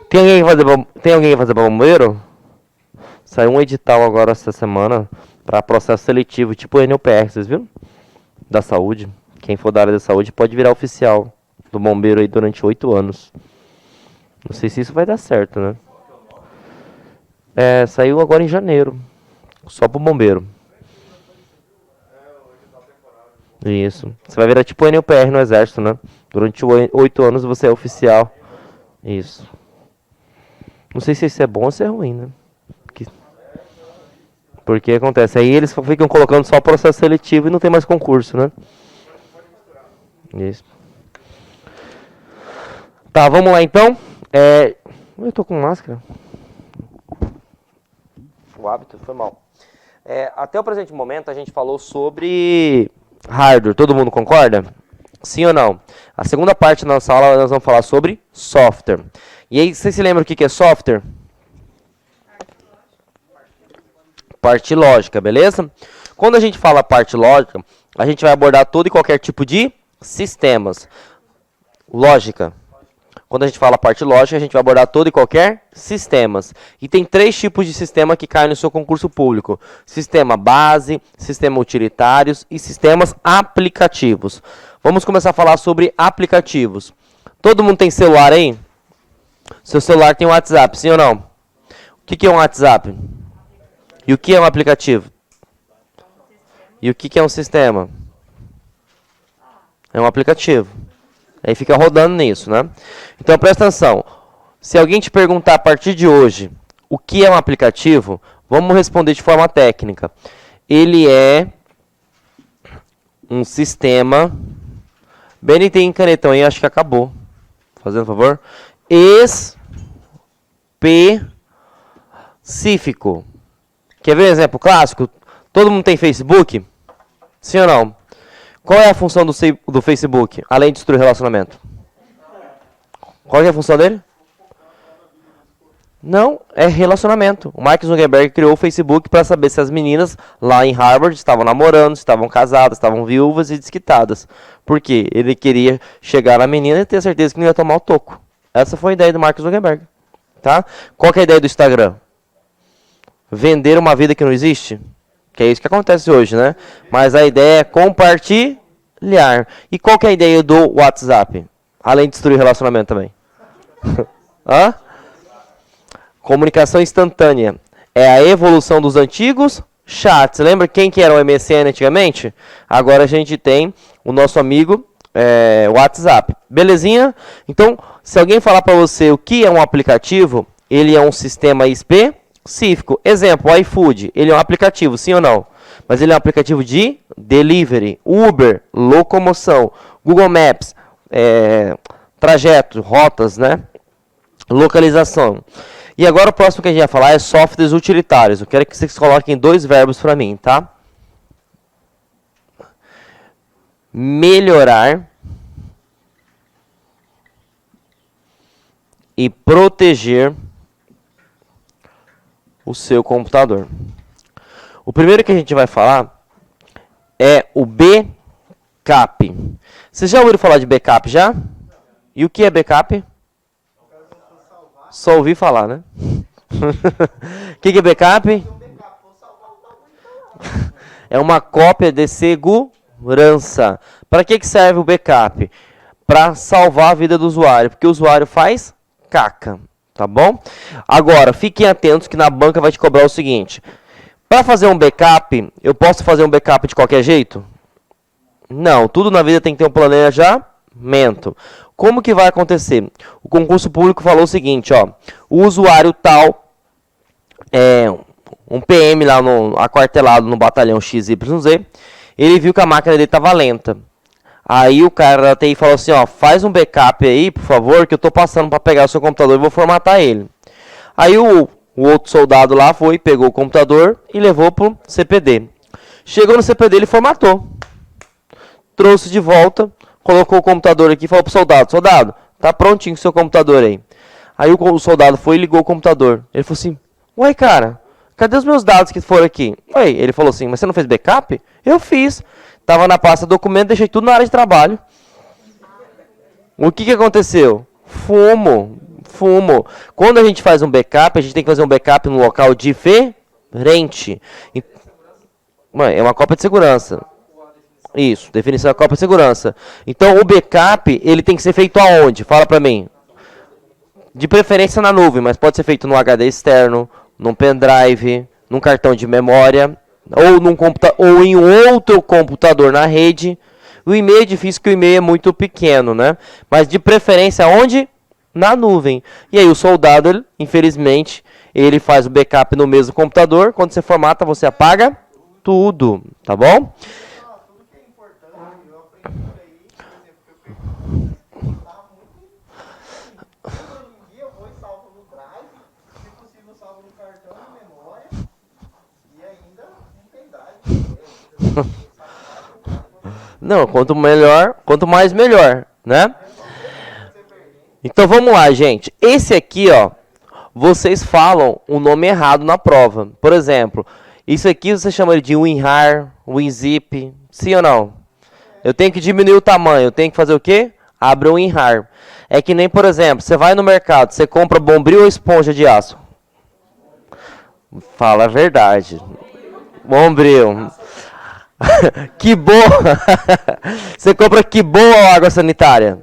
Tem alguém que vai fazer pra bombeiro? Saiu um edital agora essa semana para processo seletivo, tipo o NUPR, vocês viram? Da saúde. Quem for da área da saúde pode virar oficial do bombeiro aí durante 8 anos. Não sei se isso vai dar certo, né? Saiu agora em janeiro. Só pro bombeiro. Isso. Você vai virar tipo o NUPR no exército, né? Durante 8 anos você é oficial. Isso. Não sei se isso é bom ou se é ruim, né? Porque acontece, aí eles ficam colocando só processo seletivo e não tem mais concurso, né? Isso. Tá, vamos lá então. Eu tô com máscara. O hábito foi mal. Até o presente momento a gente falou sobre hardware. Todo mundo concorda? Sim ou não? A segunda parte da nossa aula nós vamos falar sobre software. E aí, vocês se lembram o que é software? Parte lógica, beleza? Quando a gente fala parte lógica, a gente vai abordar todo e qualquer tipo de sistemas. Lógica. Quando a gente fala parte lógica, a gente vai abordar todo e qualquer sistemas. E tem 3 tipos de sistema que caem no seu concurso público. Sistema base, sistema utilitários e sistemas aplicativos. Vamos começar a falar sobre aplicativos. Todo mundo tem celular aí? Seu celular tem um WhatsApp, sim ou não? O que é um WhatsApp? E o que é um aplicativo? E o que é um sistema? É um aplicativo. Aí fica rodando nisso, né? Então presta atenção. Se alguém te perguntar a partir de hoje o que é um aplicativo, vamos responder de forma técnica. Ele é um sistema. Bem, tem canetão aí, acho que acabou. Fazendo favor. Específico. Quer ver um exemplo clássico? Todo mundo tem Facebook? Sim ou não? Qual é a função do Facebook, além de destruir relacionamento? Qual é a função dele? Não, é relacionamento. O Mark Zuckerberg criou o Facebook para saber se as meninas lá em Harvard estavam namorando, estavam casadas, estavam viúvas e desquitadas. Por quê? Ele queria chegar na menina e ter certeza que não ia tomar o toco. Essa foi a ideia do Mark Zuckerberg. Tá? Qual que é a ideia do Instagram? Vender uma vida que não existe? Que é isso que acontece hoje, né? Mas a ideia é compartilhar. E qual que é a ideia do WhatsApp? Além de destruir relacionamento também. Hã? Comunicação instantânea. É a evolução dos antigos chats. Lembra quem que era o MSN antigamente? Agora a gente tem o nosso amigo WhatsApp. Belezinha? Então, se alguém falar para você o que é um aplicativo, ele é um sistema específico. Exemplo, o iFood. Ele é um aplicativo, sim ou não? Mas ele é um aplicativo de delivery. Uber, locomoção. Google Maps, trajeto, rotas, né? Localização. E agora o próximo que a gente vai falar é softwares utilitários. Eu quero que vocês coloquem 2 verbos para mim, tá? Melhorar e proteger o seu computador. O primeiro que a gente vai falar é o backup. Vocês já ouviram falar de backup já? E o que é backup? Só ouvi falar, né? O que é backup? É uma cópia de segurança. Para que serve o backup? Para salvar a vida do usuário, porque o usuário faz caca, tá bom? Agora, fiquem atentos que na banca vai te cobrar o seguinte. Para fazer um backup, eu posso fazer um backup de qualquer jeito? Não, tudo na vida tem que ter um planejamento. Como que vai acontecer? O concurso público falou o seguinte, ó, o usuário tal, um PM lá aquartelado no batalhão XYZ, ele viu que a máquina dele estava lenta. Aí o cara da TI falou assim, ó, faz um backup aí, por favor, que eu estou passando para pegar o seu computador e vou formatar ele. Aí o outro soldado lá foi, pegou o computador e levou para o CPD. Chegou no CPD, ele formatou. Trouxe de volta, colocou o computador aqui e falou pro soldado, soldado, tá prontinho o seu computador aí. Aí o soldado foi e ligou o computador. Ele falou assim, ué, cara, cadê os meus dados que foram aqui? Ué, ele falou assim, mas você não fez backup? Eu fiz. Tava na pasta documento, deixei tudo na área de trabalho. O que aconteceu? Fumo. Quando a gente faz um backup, a gente tem que fazer um backup num local diferente. É uma cópia de segurança. Isso, definição da cópia de segurança. Então, o backup, ele tem que ser feito aonde? Fala pra mim. De preferência na nuvem, mas pode ser feito no HD externo, num pendrive, num cartão de memória, ou em outro computador na rede. O e-mail é difícil, porque o e-mail é muito pequeno, né? Mas de preferência onde? Na nuvem. E aí o soldado, infelizmente, ele faz o backup no mesmo computador. Quando você formata, você apaga tudo, tá bom? Não, quanto mais melhor, né? Então vamos lá, gente. Esse aqui, ó, vocês falam o nome errado na prova. Por exemplo, isso aqui você chama ele de WinRAR, WinZip, sim ou não? Eu tenho que diminuir o tamanho, eu tenho que fazer o quê? Abre o WinRAR. É que nem, por exemplo, você vai no mercado, você compra Bombril ou esponja de aço? Fala a verdade. Bombril. Que boa! Você compra que boa água sanitária?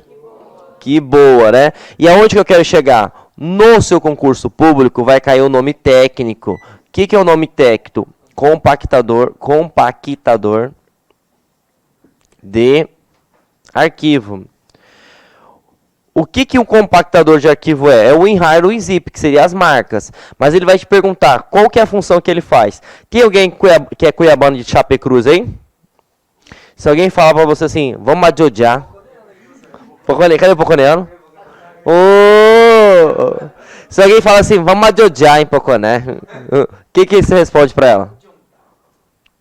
Que boa, né? E aonde que eu quero chegar? No seu concurso público vai cair o nome técnico. O que é o nome técnico? Compactador de arquivo. O que um compactador de arquivo é? É o WinRAR e o WinZip, que seriam as marcas. Mas ele vai te perguntar qual que é a função que ele faz. Tem alguém que é cuiabano de Chapecruz aí? Se alguém falar pra você assim, vamos adjodiar. Cadê o poconeano? Oh! Se alguém fala assim, vamos adjodiar em Poconé. O que você responde pra ela?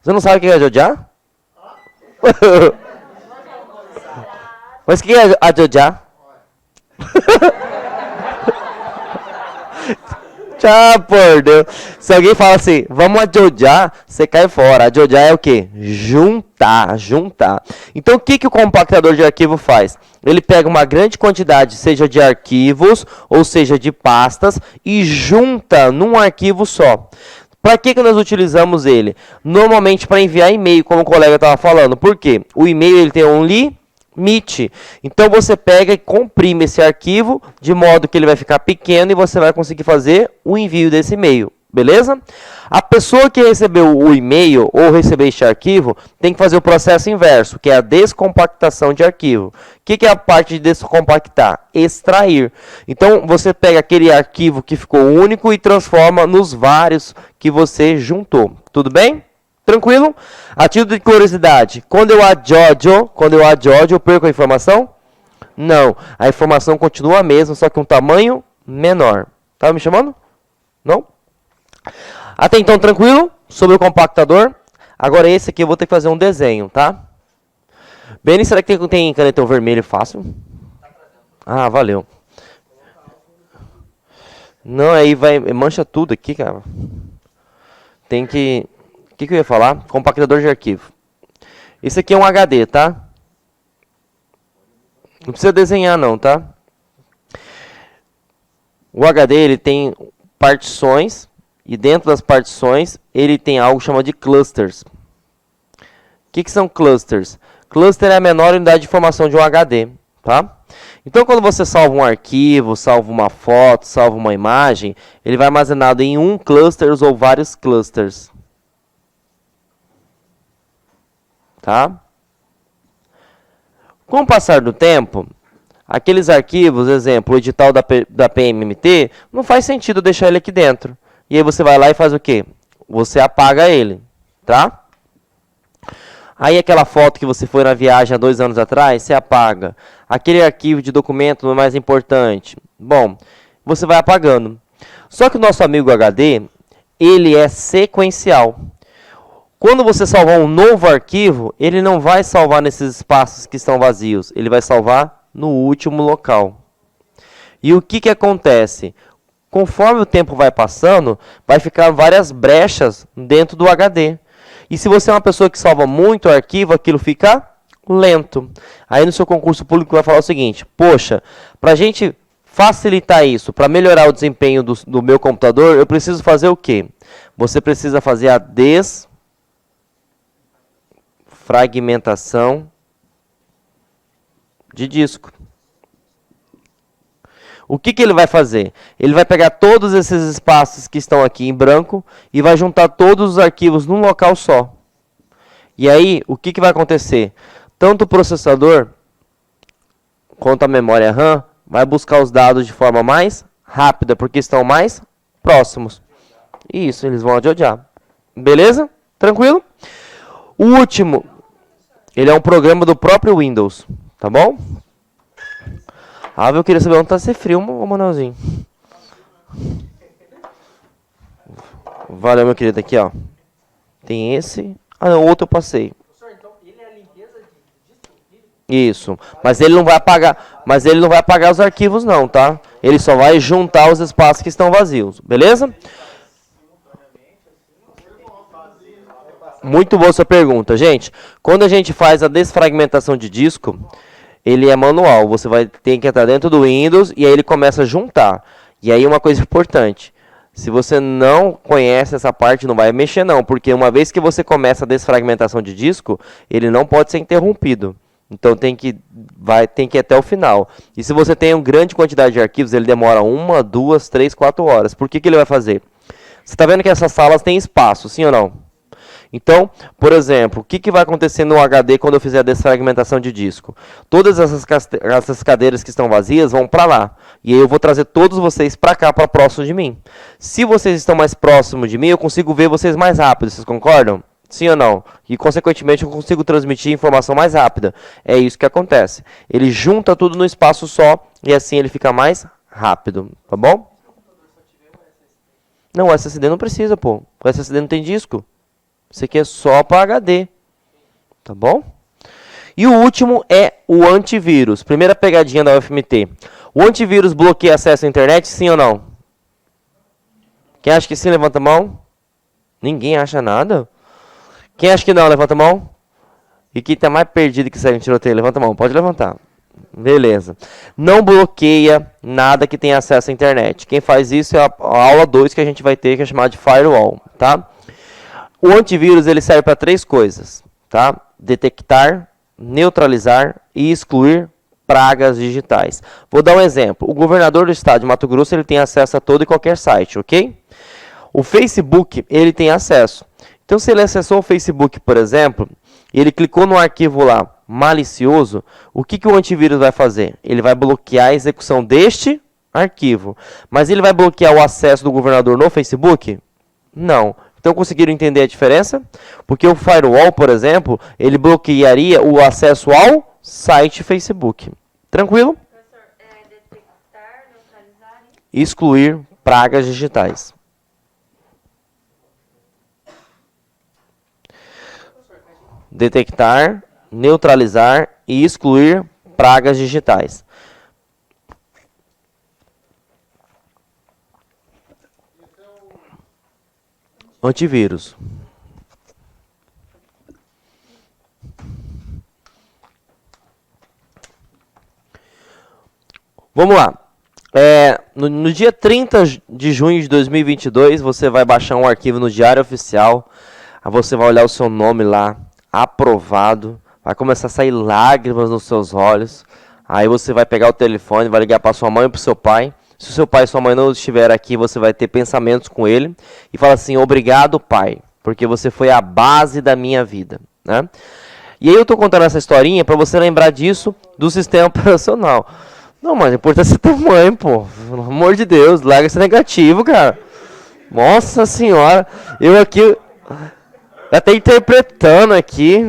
Você não sabe o que é adjodiar? Mas o que é adjodiar? Tchau, por Deus. Se alguém fala assim, vamos adjodiar, você cai fora. Adjodiar é o quê? Juntar. Então, o que o compactador de arquivo faz? Ele pega uma grande quantidade, seja de arquivos, ou seja de pastas, e junta num arquivo só. Para que nós utilizamos ele? Normalmente para enviar e-mail, como o colega estava falando. Por quê? O e-mail ele tem um limite. Então você pega e comprime esse arquivo de modo que ele vai ficar pequeno e você vai conseguir fazer o envio desse e-mail, beleza? A pessoa que recebeu o e-mail ou receber este arquivo tem que fazer o processo inverso, que é a descompactação de arquivo. O que é a parte de descompactar? Extrair. Então você pega aquele arquivo que ficou único e transforma nos vários que você juntou. Tudo bem? Tranquilo? A título de curiosidade, quando eu adjodio, eu perco a informação? Não, a informação continua a mesma, só que um tamanho menor. Tá me chamando? Não? Até então, tranquilo? Sobre o compactador. Agora esse aqui eu vou ter que fazer um desenho, tá? Beni, será que tem canetão vermelho fácil? Ah, valeu. Não, aí vai, mancha tudo aqui, cara. Tem que... O que eu ia falar? Compactador de arquivo. Esse aqui é um HD, tá? Não precisa desenhar não, tá? O HD ele tem partições e dentro das partições ele tem algo chamado de clusters. O que são clusters? Cluster é a menor unidade de informação de um HD, tá? Então quando você salva um arquivo, salva uma foto, salva uma imagem, ele vai armazenado em um cluster ou vários clusters. Tá? Com o passar do tempo, aqueles arquivos, exemplo, o edital da PMMT, não faz sentido deixar ele aqui dentro. E aí você vai lá e faz o quê? Você apaga ele, tá? Aí aquela foto que você foi na viagem há 2 anos atrás, você apaga. Aquele arquivo de documento não é mais importante. Bom, você vai apagando. Só que o nosso amigo HD, ele é sequencial. Quando você salvar um novo arquivo, ele não vai salvar nesses espaços que estão vazios. Ele vai salvar no último local. E o que acontece? Conforme o tempo vai passando, vai ficar várias brechas dentro do HD. E se você é uma pessoa que salva muito arquivo, aquilo fica lento. Aí no seu concurso público vai falar o seguinte, poxa, para a gente facilitar isso, para melhorar o desempenho do meu computador, eu preciso fazer o quê? Você precisa fazer a desfragmentação de disco. O que ele vai fazer? Ele vai pegar todos esses espaços que estão aqui em branco e vai juntar todos os arquivos num local só. E aí, o que vai acontecer? Tanto o processador quanto a memória RAM vai buscar os dados de forma mais rápida, porque estão mais próximos. E isso, eles vão adiantar. Beleza? Tranquilo? O último, ele é um programa do próprio Windows, tá bom? Ah, eu queria saber onde tá ser frio, Manuelzinho. Valeu, meu querido, aqui, ó. Tem esse. Ah, não, o outro eu passei. Isso. Mas ele não vai apagar os arquivos não, tá? Ele só vai juntar os espaços que estão vazios, beleza? Muito boa sua pergunta, gente. Quando a gente faz a desfragmentação de disco, ele é manual. Você vai ter que entrar dentro do Windows e aí ele começa a juntar. E aí uma coisa importante. Se você não conhece essa parte, não vai mexer não, porque uma vez que você começa a desfragmentação de disco, ele não pode ser interrompido. Então tem que ir até o final. E se você tem uma grande quantidade de arquivos, ele demora 1, 2, 3, 4 horas. Por que ele vai fazer? Você está vendo que essas salas têm espaço, sim ou não? Então, por exemplo, o que vai acontecer no HD quando eu fizer a desfragmentação de disco? Todas essas cadeiras que estão vazias vão para lá. E aí eu vou trazer todos vocês para cá, para próximo de mim. Se vocês estão mais próximos de mim, eu consigo ver vocês mais rápido. Vocês concordam? Sim ou não? E, consequentemente, eu consigo transmitir informação mais rápida. É isso que acontece. Ele junta tudo no espaço só e assim ele fica mais rápido. Tá bom? Não, o SSD não precisa, pô. O SSD não tem disco. Isso aqui é só para HD. Tá bom? E o último é o antivírus. Primeira pegadinha da UFMT. O antivírus bloqueia acesso à internet, sim ou não? Quem acha que sim, levanta a mão. Ninguém acha nada. Quem acha que não, levanta a mão. E quem está mais perdido que segue um tiroteio, levanta a mão. Pode levantar. Beleza. Não bloqueia nada que tenha acesso à internet. Quem faz isso é a aula 2 que a gente vai ter, que é chamada de firewall. Tá? O antivírus ele serve para 3 coisas. Tá? Detectar, neutralizar e excluir pragas digitais. Vou dar um exemplo. O governador do estado de Mato Grosso ele tem acesso a todo e qualquer site, ok? O Facebook ele tem acesso. Então, se ele acessou o Facebook, por exemplo, e ele clicou no arquivo lá, malicioso, o que o antivírus vai fazer? Ele vai bloquear a execução deste arquivo. Mas ele vai bloquear o acesso do governador no Facebook? Não. Então, conseguiram entender a diferença? Porque o firewall, por exemplo, ele bloquearia o acesso ao site Facebook. Tranquilo? Professor, detectar, neutralizar e excluir pragas digitais. Detectar, neutralizar e excluir pragas digitais. Antivírus. Vamos lá. No dia 30 de junho de 2022, você vai baixar um arquivo no Diário Oficial. Aí você vai olhar o seu nome lá, aprovado. Vai começar a sair lágrimas nos seus olhos. Aí você vai pegar o telefone, vai ligar para sua mãe ou para o seu pai. Se o seu pai e sua mãe não estiver aqui, você vai ter pensamentos com ele. E fala assim, obrigado, pai, porque você foi a base da minha vida. Né? E aí eu estou contando essa historinha para você lembrar disso do sistema operacional. Não, mas é importante você ter mãe, pô. Pelo amor de Deus, larga esse negativo, cara. Nossa senhora. Eu aqui... até interpretando aqui.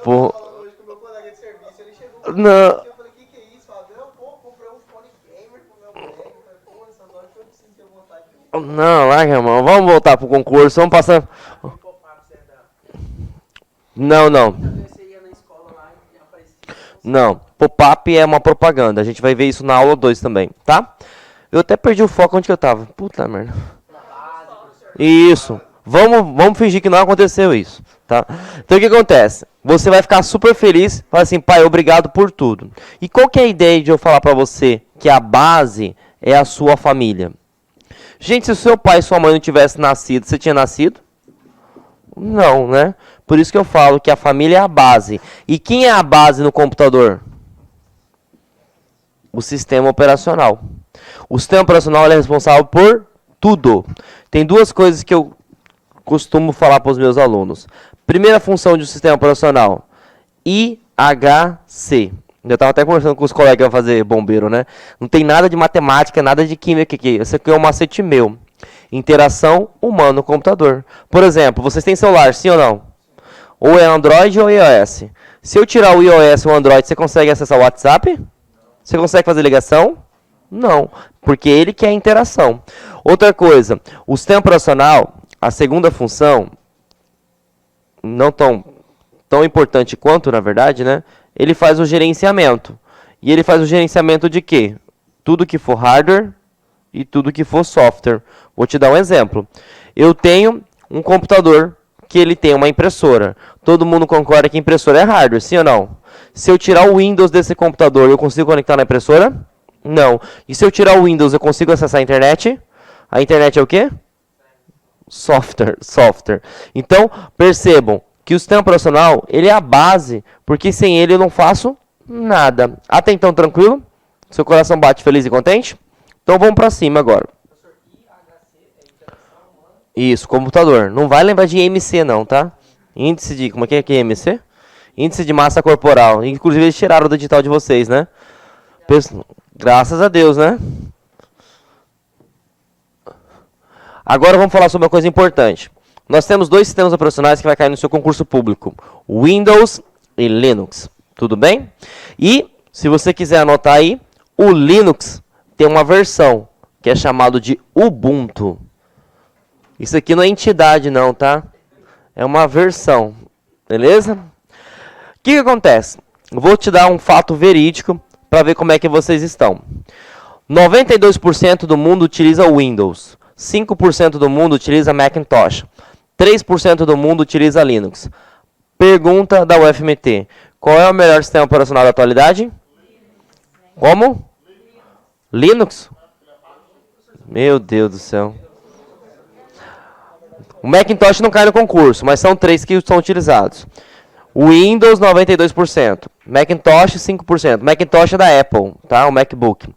Pô. Hoje com o meu colega de serviço, ele chegou Não. eu falei, que é isso? Falei, não, pô, comprei um fone gamer pro meu moleque. Eu falei, pô, nessas horas que eu preciso ter vontade de... Não, larga, irmão. Vamos voltar pro concurso. Vamos passar... Não. Você ia na escola lá e aparecia. Não. Pop-up é uma propaganda. A gente vai ver isso na aula 2 também, tá? Eu até perdi o foco onde que eu tava. Puta merda. Isso. Vamos fingir que não aconteceu isso, tá? Então o que acontece? Você vai ficar super feliz, fala assim, pai, obrigado por tudo. E qual que é a ideia de eu falar pra você que a base é a sua família. Gente, se o seu pai e sua mãe não tivessem nascido, você tinha nascido? Não, né? Por isso que eu falo que a família é a base. E quem é a base no computador? O sistema operacional. O sistema operacional é responsável por tudo. Tem duas coisas que eu costumo falar para os meus alunos. Primeira função de um sistema operacional, IHC. Eu estava até conversando com os colegas para fazer bombeiro, né? Não tem nada de matemática, nada de química aqui. Esse aqui é um macete meu. Interação humano-computador. Por exemplo, vocês têm celular, sim ou não? Ou é Android ou iOS. Se eu tirar o iOS e o Android, você consegue acessar o WhatsApp? Você consegue fazer ligação? Não, porque ele quer interação. Outra coisa, o sistema operacional, a segunda função, não tão importante quanto, na verdade, né? Ele faz o gerenciamento. E ele faz o gerenciamento de quê? Tudo que for hardware e tudo que for software. Vou te dar um exemplo. Eu tenho um computador que ele tem uma impressora. Todo mundo concorda que impressora é hardware, sim ou não? Se eu tirar o Windows desse computador, eu consigo conectar na impressora? Não. E se eu tirar o Windows, eu consigo acessar a internet? A internet é o quê? Software. Então, percebam que o sistema operacional, ele é a base, porque sem ele eu não faço nada. Até então, tranquilo? Seu coração bate feliz e contente? Então, vamos para cima agora. Isso, computador. Não vai lembrar de IMC não, tá? Índice de... Como é que é IMC? Índice de massa corporal. Inclusive, eles tiraram do digital de vocês, né? Graças a Deus, né? Agora vamos falar sobre uma coisa importante. Nós temos dois sistemas operacionais que vai cair no seu concurso público. Windows e Linux. Tudo bem? E, se você quiser anotar aí, o Linux tem uma versão que é chamado de Ubuntu. Isso aqui não é entidade não, tá? É uma versão. Beleza? O que acontece? Eu vou te dar um fato verídico para ver como é que vocês estão. 92% do mundo utiliza o Windows. 5% do mundo utiliza Macintosh. 3% do mundo utiliza Linux. Pergunta da UFMT. Qual é o melhor sistema operacional da atualidade? Como? Linux? Meu Deus do céu. O Macintosh não cai no concurso, mas são 3 que são utilizados. O Windows, 92%. Macintosh, 5%. Macintosh é da Apple, tá? O MacBook.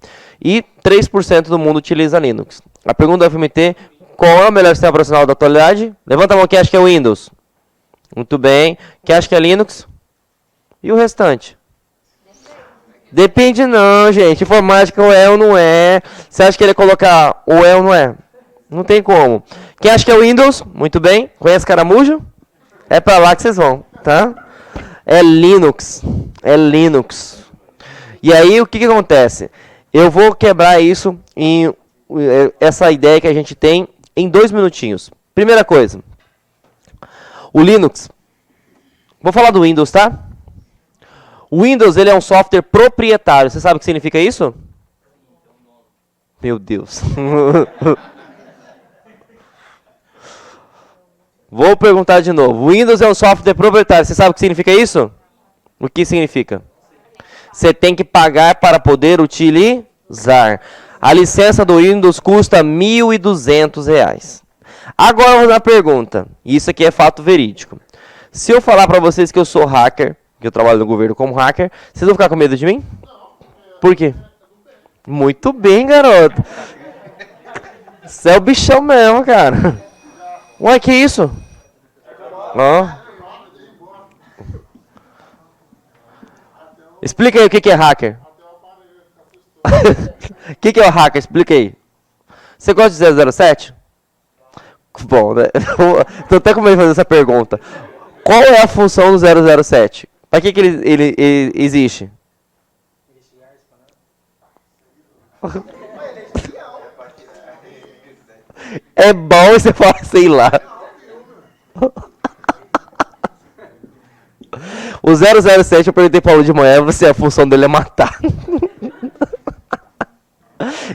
E 3% do mundo utiliza Linux. A pergunta da FMT, qual é o melhor sistema operacional da atualidade? Levanta a mão quem acha que é o Windows. Muito bem. Quem acha que é Linux? E o restante? Depende não, gente. Informática ou é ou não é. Você acha que ele ia colocar ou é ou não é? Não tem como. Quem acha que é o Windows? Muito bem. Conhece Caramujo? É pra lá que vocês vão, tá? É Linux. É Linux. E aí, o que acontece? Eu vou quebrar isso em... essa ideia que a gente tem em 2 minutinhos. Primeira coisa. O Linux. Vou falar do Windows, tá? O Windows, ele é um software proprietário. Você sabe o que significa isso? Meu Deus. Vou perguntar de novo. O Windows é um software proprietário. Você sabe o que significa isso? O que significa? Você tem que pagar para poder utilizar. A licença do Windows custa R$ 1.200. Agora vamos à pergunta. Isso aqui é fato verídico. Se eu falar para vocês que eu sou hacker, que eu trabalho no governo como hacker, vocês vão ficar com medo de mim? Por quê? Muito bem, garoto. Você é o bichão mesmo, cara. Ué, que isso? Ó. Explica aí o que é hacker. O que é o hacker? Explica aí. Você gosta de 007? Bom, né? Tô até com medo de fazer essa pergunta. Qual é a função do 007? Para que ele existe? É bom você falar, sei lá. O 007, eu perguntei para o de manhã, a função dele é matar.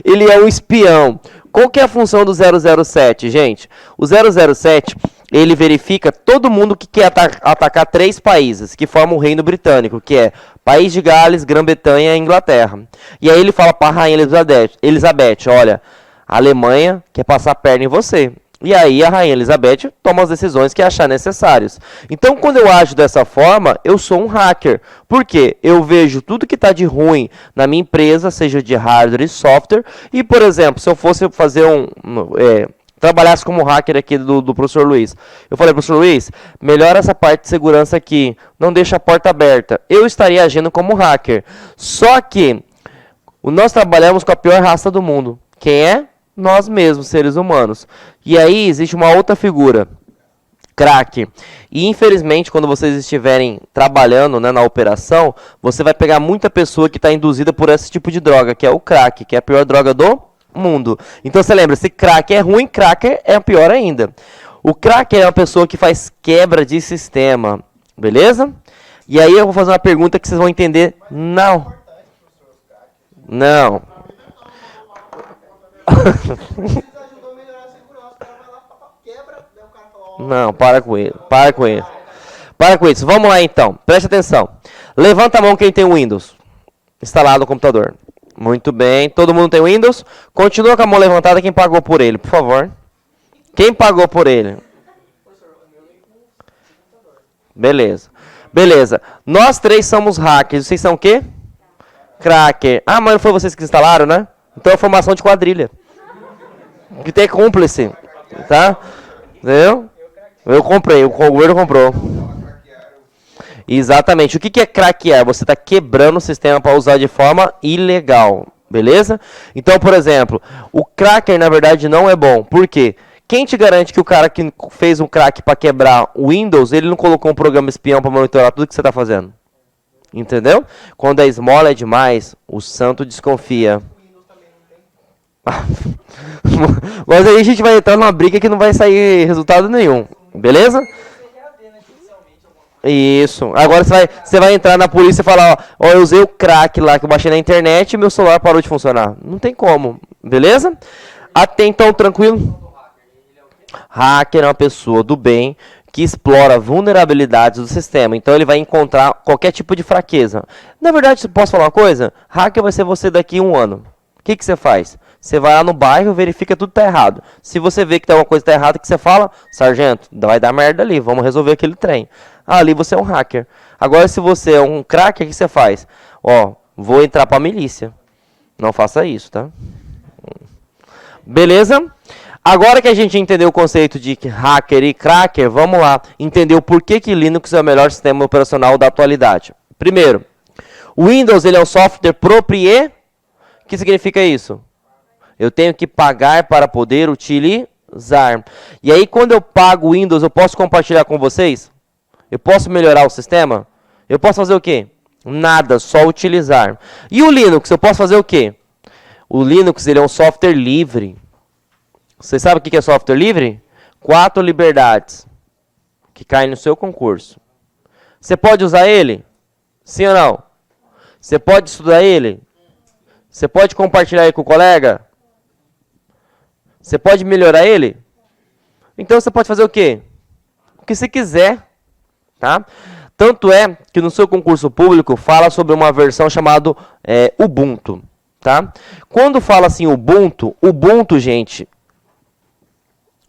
Ele é um espião. Qual que é a função do 007, gente? O 007, ele verifica todo mundo que quer atacar 3 países, que formam o Reino Britânico, que é País de Gales, Grã-Bretanha e Inglaterra. E aí ele fala para a Rainha Elizabeth, olha, a Alemanha quer passar a perna em você. E aí a Rainha Elizabeth toma as decisões que achar necessárias. Então, quando eu ajo dessa forma, eu sou um hacker. Por quê? Eu vejo tudo que está de ruim na minha empresa, seja de hardware e software. E, por exemplo, se eu fosse fazer trabalhasse como hacker aqui do professor Luiz. Eu falei, professor Luiz, melhora essa parte de segurança aqui, não deixa a porta aberta. Eu estaria agindo como hacker. Só que nós trabalhamos com a pior raça do mundo. Quem é? Nós mesmos, seres humanos. E aí existe uma outra figura, crack. E infelizmente, quando vocês estiverem trabalhando, né, na operação, você vai pegar muita pessoa que está induzida por esse tipo de droga, que é o crack, que é a pior droga do mundo. Então você lembra, se crack é ruim, cracker é pior ainda. O cracker é uma pessoa que faz quebra de sistema, beleza? E aí eu vou fazer uma pergunta que vocês vão entender. Não. Não, para com isso. Para com isso. Vamos lá então. Preste atenção. Levanta a mão quem tem o Windows instalado no computador. Muito bem. Todo mundo tem o Windows? Continua com a mão levantada quem pagou por ele, por favor. Quem pagou por ele? Beleza. Nós 3 somos hackers. Vocês são o quê? Cracker. Ah, mas não foi vocês que instalaram, né? Então é formação de quadrilha. Que tem cúmplice. Tá? Entendeu? Eu comprei, o governo comprou. Exatamente. O que é craquear? Você está quebrando o sistema para usar de forma ilegal. Beleza? Então, por exemplo, o cracker na verdade não é bom. Por quê? Quem te garante que o cara que fez um crack para quebrar o Windows, ele não colocou um programa espião para monitorar tudo que você está fazendo? Entendeu? Quando a esmola é demais, o santo desconfia. Mas aí a gente vai entrar numa briga que não vai sair resultado nenhum. Beleza? Isso. Agora você vai entrar na polícia e falar, ó, eu usei o crack lá que eu baixei na internet e meu celular parou de funcionar. Não tem como. Beleza? Até então, tranquilo? Hacker é uma pessoa do bem que explora vulnerabilidades do sistema. Então ele vai encontrar qualquer tipo de fraqueza. Na verdade, posso falar uma coisa? Hacker vai ser você daqui a 1 ano. O que você faz? Você vai lá no bairro, verifica tudo tá errado. Se você vê que tem alguma coisa tá errada, que você fala, sargento, vai dar merda ali, vamos resolver aquele trem. Ali você é um hacker. Agora, se você é um cracker, o que você faz? Ó, vou entrar pra milícia. Não faça isso, tá? Beleza? Agora que a gente entendeu o conceito de hacker e cracker, vamos lá entender o porquê que Linux é o melhor sistema operacional da atualidade. Primeiro, o Windows ele é um software proprietário. O que significa isso? Eu tenho que pagar para poder utilizar. E aí, quando eu pago o Windows, eu posso compartilhar com vocês? Eu posso melhorar o sistema? Eu posso fazer o quê? Nada, só utilizar. E o Linux, eu posso fazer o quê? O Linux ele é um software livre. Você sabe o que é software livre? 4 liberdades que caem no seu concurso. Você pode usar ele? Sim ou não? Você pode estudar ele? Você pode compartilhar ele com o colega? Você pode melhorar ele? Então você pode fazer o quê? O que você quiser. Tá? Tanto é que no seu concurso público fala sobre uma versão chamada Ubuntu. Tá? Quando fala assim Ubuntu, gente,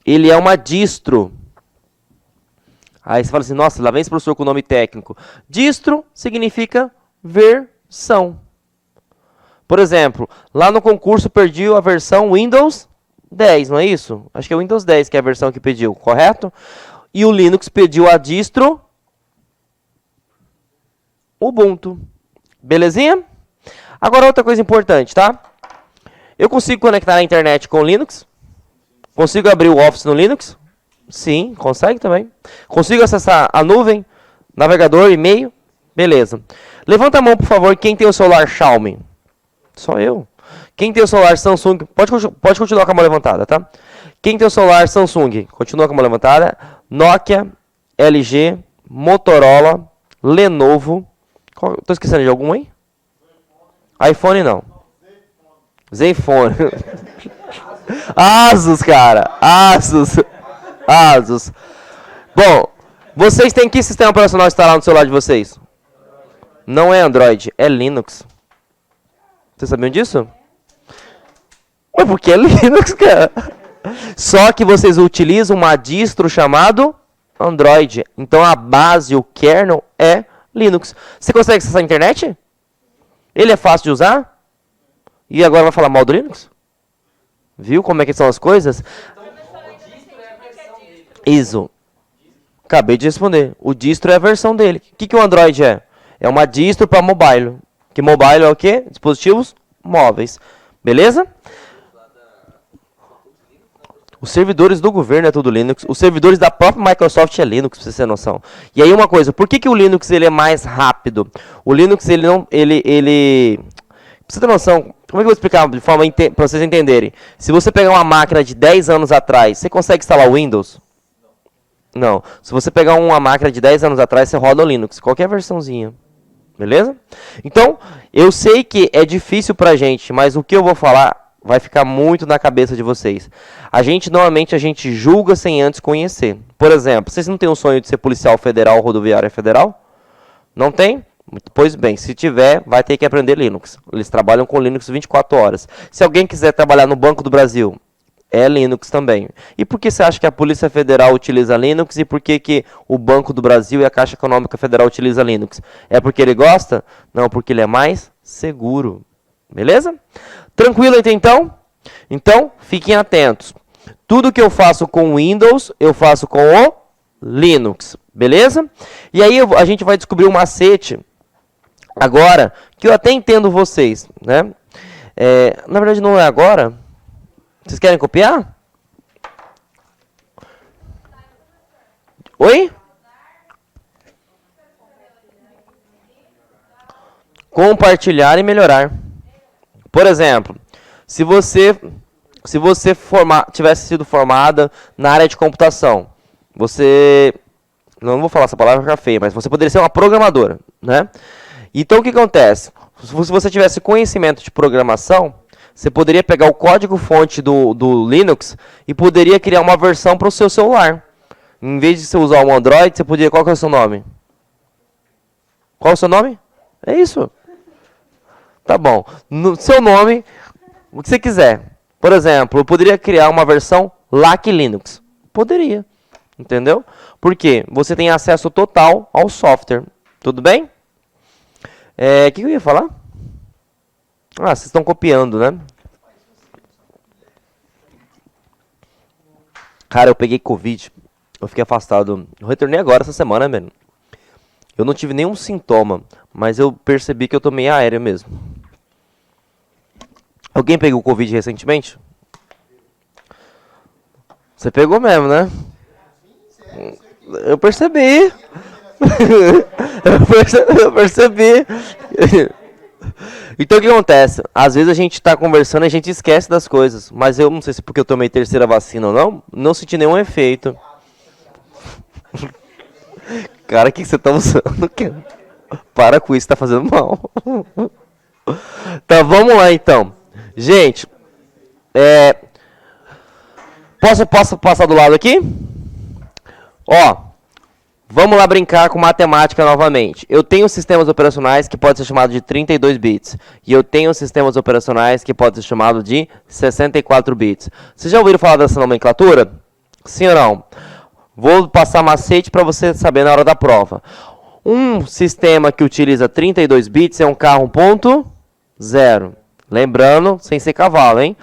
ele é uma distro. Aí você fala assim, nossa, lá vem esse professor com o nome técnico. Distro significa versão. Por exemplo, lá no concurso pediu a versão Windows 10, não é isso? Acho que é o Windows 10 que é a versão que pediu, correto? E o Linux pediu a distro Ubuntu. Belezinha? Agora outra coisa importante, tá? Eu consigo conectar a internet com o Linux? Consigo abrir o Office no Linux? Sim, consegue também. Consigo acessar a nuvem, navegador, e-mail? Beleza. Levanta a mão, por favor, quem tem o celular Xiaomi? Só eu. Quem tem o celular Samsung? Pode continuar com a mão levantada, tá? Quem tem o celular Samsung? Continua com a mão levantada. Nokia, LG, Motorola, Lenovo. Estou esquecendo de algum aí? iPhone não. Zenfone. Asus, cara. Asus. Bom, vocês têm que sistema operacional instalado no celular de vocês? Não é Android, é Linux. Vocês sabiam disso? É porque é Linux, cara. Só que vocês utilizam uma distro chamado Android. Então a base, o kernel, é Linux. Você consegue acessar a internet? Ele é fácil de usar? E agora vai falar mal do Linux? Viu como é que são as coisas? Isso. Acabei de responder. O distro é a versão dele. O que o Android é? É uma distro para mobile. Que mobile é o quê? Dispositivos móveis. Beleza? Os servidores do governo é tudo Linux. Os servidores da própria Microsoft é Linux, pra você ter noção. E aí uma coisa, por que o Linux ele é mais rápido? O Linux ele não... Pra você ter noção, como é que eu vou explicar de forma para vocês entenderem? Se você pegar uma máquina de 10 anos atrás, você consegue instalar o Windows? Não. Se você pegar uma máquina de 10 anos atrás, você roda o Linux, qualquer versãozinha. Beleza? Então, eu sei que é difícil pra gente, mas o que eu vou falar vai ficar muito na cabeça de vocês. Normalmente a gente julga sem antes conhecer. Por exemplo, vocês não têm um sonho de ser policial federal ou rodoviária federal? Não tem? Pois bem, se tiver, vai ter que aprender Linux. Eles trabalham com Linux 24 horas. Se alguém quiser trabalhar no Banco do Brasil, é Linux também. E por que você acha que a Polícia Federal utiliza Linux e por que o Banco do Brasil e a Caixa Econômica Federal utiliza Linux? É porque ele gosta? Não, porque ele é mais seguro. Beleza? Tranquilo então? Então, fiquem atentos. Tudo que eu faço com Windows, eu faço com o Linux. Beleza? E aí a gente vai descobrir um macete agora, que eu até entendo vocês, né? Na verdade não é agora. Vocês querem copiar? Oi? Compartilhar e melhorar. Por exemplo, se você tivesse sido formada na área de computação, você... Não vou falar essa palavra, vai ficar feia, mas você poderia ser uma programadora, né? Então o que acontece? Se você tivesse conhecimento de programação, você poderia pegar o código-fonte do Linux e poderia criar uma versão para o seu celular. Em vez de você usar um Android, você poderia... Qual que é o seu nome? Qual é o seu nome? É isso. Tá bom. No seu nome, o que você quiser. Por exemplo, eu poderia criar uma versão LAC Linux. Poderia. Entendeu? Por quê? Você tem acesso total ao software. Tudo bem? O que eu ia falar? Ah, vocês estão copiando, né? Cara, eu peguei Covid. Eu fiquei afastado. Eu retornei agora essa semana, mano. Eu não tive nenhum sintoma, mas eu percebi que eu tomei aéreo mesmo. Alguém pegou Covid recentemente? Você pegou mesmo, né? Eu percebi. Eu percebi. Então o que acontece? Às vezes a gente tá conversando e a gente esquece das coisas. Mas eu não sei se porque eu tomei terceira vacina ou não, não senti nenhum efeito. Cara, o que você tá usando? Para com isso, tá fazendo mal. Tá, vamos lá então. Gente, posso passar do lado aqui? Ó, vamos lá brincar com matemática novamente. Eu tenho sistemas operacionais que podem ser chamados de 32 bits. E eu tenho sistemas operacionais que podem ser chamados de 64 bits. Vocês já ouviram falar dessa nomenclatura? Sim ou não? Vou passar macete para você saber na hora da prova. Um sistema que utiliza 32 bits é um carro 1.0. Lembrando, sem ser cavalo, hein?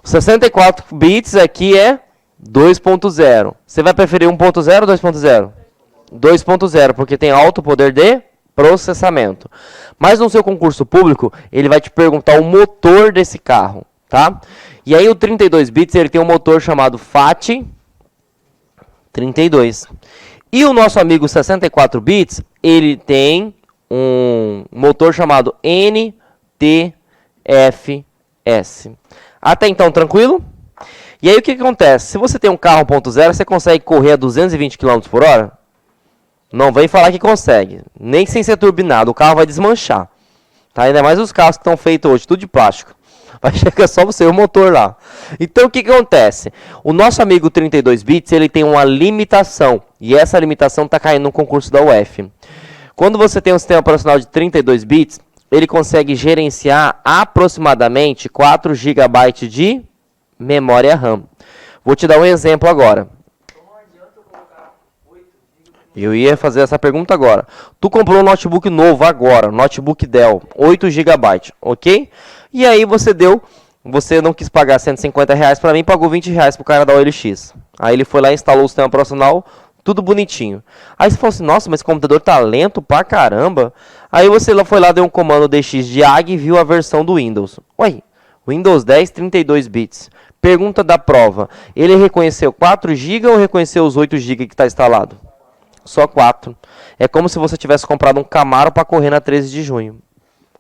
64 bits aqui é 2.0. Você vai preferir 1.0 ou 2.0? 2.0, porque tem alto poder de processamento. Mas no seu concurso público, ele vai te perguntar o motor desse carro, tá? E aí o 32 bits, ele tem um motor chamado FAT32. E o nosso amigo 64 bits, ele tem um motor chamado NTFS. Até então, tranquilo? E aí o que acontece? Se você tem um carro 1.0, você consegue correr a 220 km por hora? Não vem falar que consegue. Nem sem ser turbinado, o carro vai desmanchar. Tá? Ainda mais os carros que estão feitos hoje, tudo de plástico. Vai chegar só você e o motor lá. Então o que acontece? O nosso amigo 32 bits, ele tem uma limitação. E essa limitação está caindo no concurso da UF. Quando você tem um sistema operacional de 32 bits, ele consegue gerenciar aproximadamente 4 GB de memória RAM. Vou te dar um exemplo agora. Eu ia fazer essa pergunta agora. Tu comprou um notebook novo agora, notebook Dell, 8 GB, ok? E aí você não quis pagar R$150 para mim, pagou R$20 pro cara da OLX. Aí ele foi lá e instalou o sistema operacional, tudo bonitinho. Aí você falou assim, nossa, mas esse computador tá lento pra caramba. Aí você foi lá, deu um comando DX de AG e viu a versão do Windows. Ué, Windows 10, 32 bits. Pergunta da prova, ele reconheceu 4 GB ou reconheceu os 8 GB que está instalado? Só 4. É como se você tivesse comprado um Camaro para correr na 13 de junho.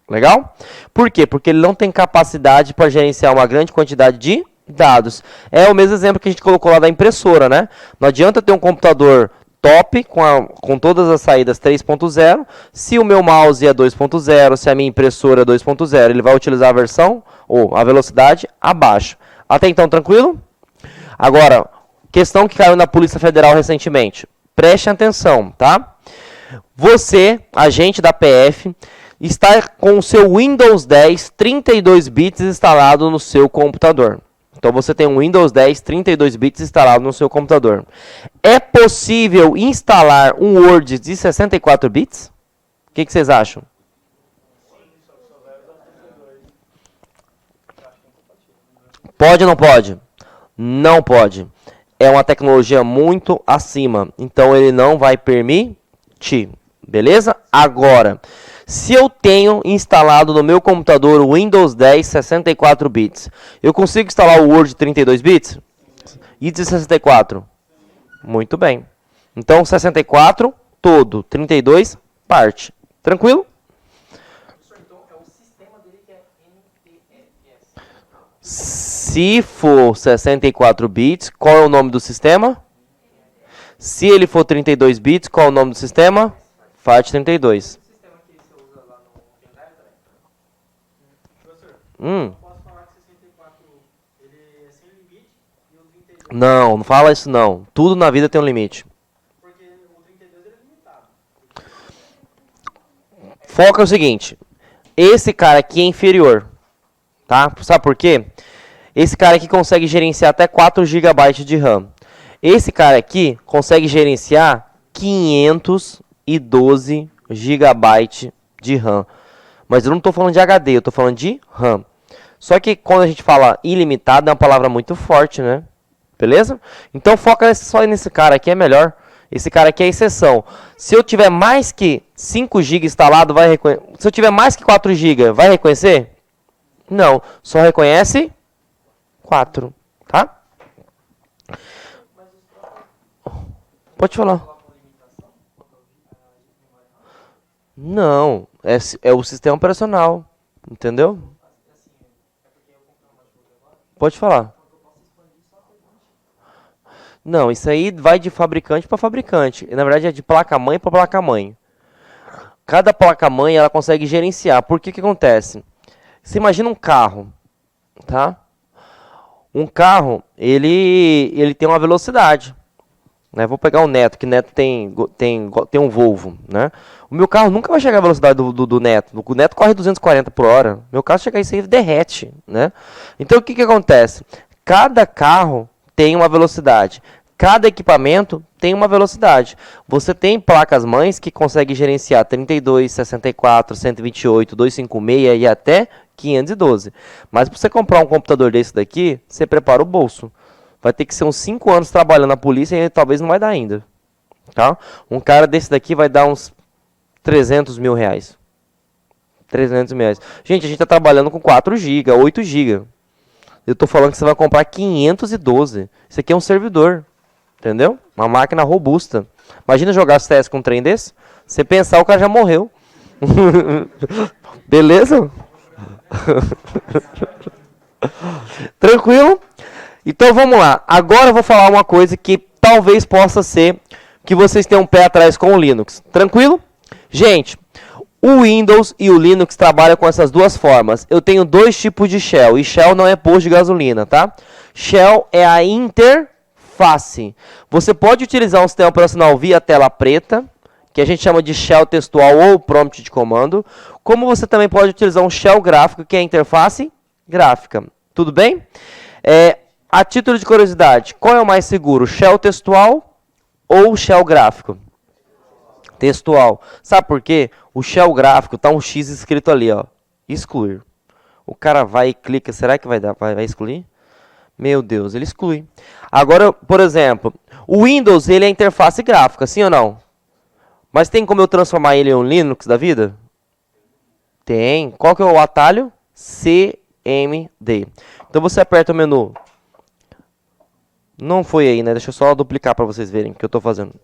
Legal? Por quê? Porque ele não tem capacidade para gerenciar uma grande quantidade de dados. É o mesmo exemplo que a gente colocou lá da impressora, né? Não adianta ter um computador top com todas as saídas 3.0, se o meu mouse é 2.0, se a minha impressora é 2.0, ele vai utilizar a versão ou a velocidade abaixo. Até então, tranquilo? Agora, questão que caiu na Polícia Federal recentemente. Preste atenção, tá? Você, agente da PF, está com o seu Windows 10 32 bits instalado no seu computador. Então você tem um Windows 10 32 bits instalado no seu computador. É possível instalar um Word de 64 bits? O que vocês acham? Pode ou não pode? Não pode. É uma tecnologia muito acima, então ele não vai permitir, beleza? Agora, se eu tenho instalado no meu computador o Windows 10 64 bits, eu consigo instalar o Word 32 bits? E de 64? Muito bem. Então, 64 todo, 32 parte. Tranquilo? Se for 64 bits, qual é o nome do sistema? Se ele for 32 bits, qual é o nome do sistema? FAT32. Não, não fala isso não. Tudo na vida tem um limite. Foca é o seguinte. Esse cara aqui é inferior. Tá? Sabe por quê? Esse cara aqui consegue gerenciar até 4 GB de RAM. Esse cara aqui consegue gerenciar 512 GB de RAM. Mas eu não estou falando de HD, eu estou falando de RAM. Só que quando a gente fala ilimitado, é uma palavra muito forte, né? Beleza? Então foca só nesse cara aqui, é melhor. Esse cara aqui é a exceção. Se eu tiver mais que 5 GB instalado, vai reconhecer. Se eu tiver mais que 4 GB, vai reconhecer? Não, só reconhece 4, tá? Pode falar. Não, é o sistema operacional, entendeu? Pode falar. Não, isso aí vai de fabricante para fabricante. Na verdade é de placa-mãe para placa-mãe. Cada placa-mãe ela consegue gerenciar. Por que acontece? Você imagina um carro, tá? Um carro, ele tem uma velocidade. Né? Vou pegar o Neto, que Neto tem um Volvo, né? O meu carro nunca vai chegar à velocidade do Neto. O Neto corre 240 por hora. Meu carro chega isso aí derrete, né? Então o que acontece? Cada carro tem uma velocidade. Cada equipamento tem uma velocidade. Você tem placas-mães que conseguem gerenciar 32, 64, 128, 256 e até 512. Mas para você comprar um computador desse daqui, você prepara o bolso. Vai ter que ser uns 5 anos trabalhando na polícia e talvez não vai dar ainda. Tá? Um cara desse daqui vai dar uns 300 mil reais. 300 mil reais. Gente, a gente está trabalhando com 4 GB, 8 GB. Eu estou falando que você vai comprar 512. Isso aqui é um servidor. Entendeu? Uma máquina robusta. Imagina jogar CS com um trem desse. Você pensar, o cara já morreu. Beleza? Tranquilo? Então vamos lá. Agora eu vou falar uma coisa que talvez possa ser que vocês tenham um pé atrás com o Linux. Tranquilo? Gente, O Windows e o Linux trabalham com essas duas formas. Eu tenho dois tipos de shell, e shell não é posto de gasolina, tá? Shell é a interface. Você pode utilizar um sistema operacional via tela preta, que a gente chama de shell textual ou prompt de comando, como você também pode utilizar um shell gráfico, que é a interface gráfica. Tudo bem? A título de curiosidade, qual é o mais seguro, shell textual ou shell gráfico? Textual. Sabe por quê? O shell gráfico tá um X escrito ali, ó, excluir. O cara vai e clica, será que vai dar? Vai excluir? Meu Deus, ele exclui. Agora, por exemplo, o Windows, ele é interface gráfica, sim ou não? Mas tem como eu transformar ele em um Linux da vida? Tem. Qual que é o atalho? CMD. Então você aperta o menu. Não foi aí, né? Deixa eu só duplicar para vocês verem o que eu estou fazendo.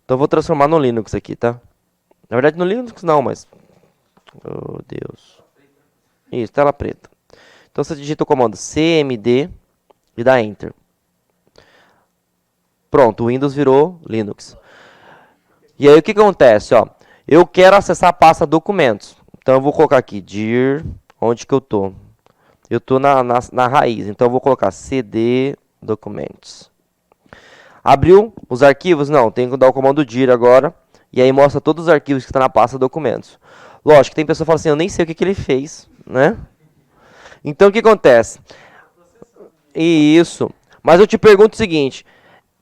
Então eu vou transformar no Linux aqui, tá? Na verdade no Linux não, mas... Oh, Deus. Isso, tela preta. Então você digita o comando CMD e dá Enter. Pronto, o Windows virou Linux. E aí o que acontece? Ó, eu quero acessar a pasta documentos. Então eu vou colocar aqui, dir, onde que eu tô? Eu tô na raiz, então eu vou colocar cd documentos. Abriu os arquivos? Não, tem que dar o comando dir agora. E aí mostra todos os arquivos que estão na pasta documentos. Lógico, tem pessoa que fala assim, eu nem sei o que ele fez, né? Então o que acontece? Isso. Mas eu te pergunto o seguinte,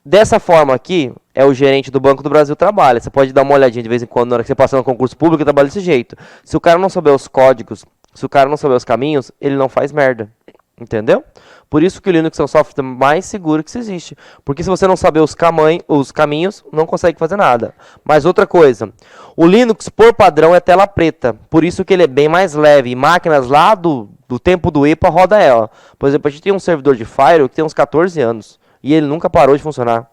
dessa forma aqui, é o gerente do Banco do Brasil trabalha. Você pode dar uma olhadinha de vez em quando, na hora que você passar no concurso público, trabalha desse jeito. Se o cara não souber os códigos, se o cara não souber os caminhos, ele não faz merda. Entendeu? Por isso que o Linux é o software mais seguro que existe. Porque se você não saber os caminhos, não consegue fazer nada. Mas outra coisa, o Linux, por padrão, é tela preta. Por isso que ele é bem mais leve. E máquinas lá do tempo do EPA roda ela. Por exemplo, a gente tem um servidor de Firewall que tem uns 14 anos. E ele nunca parou de funcionar.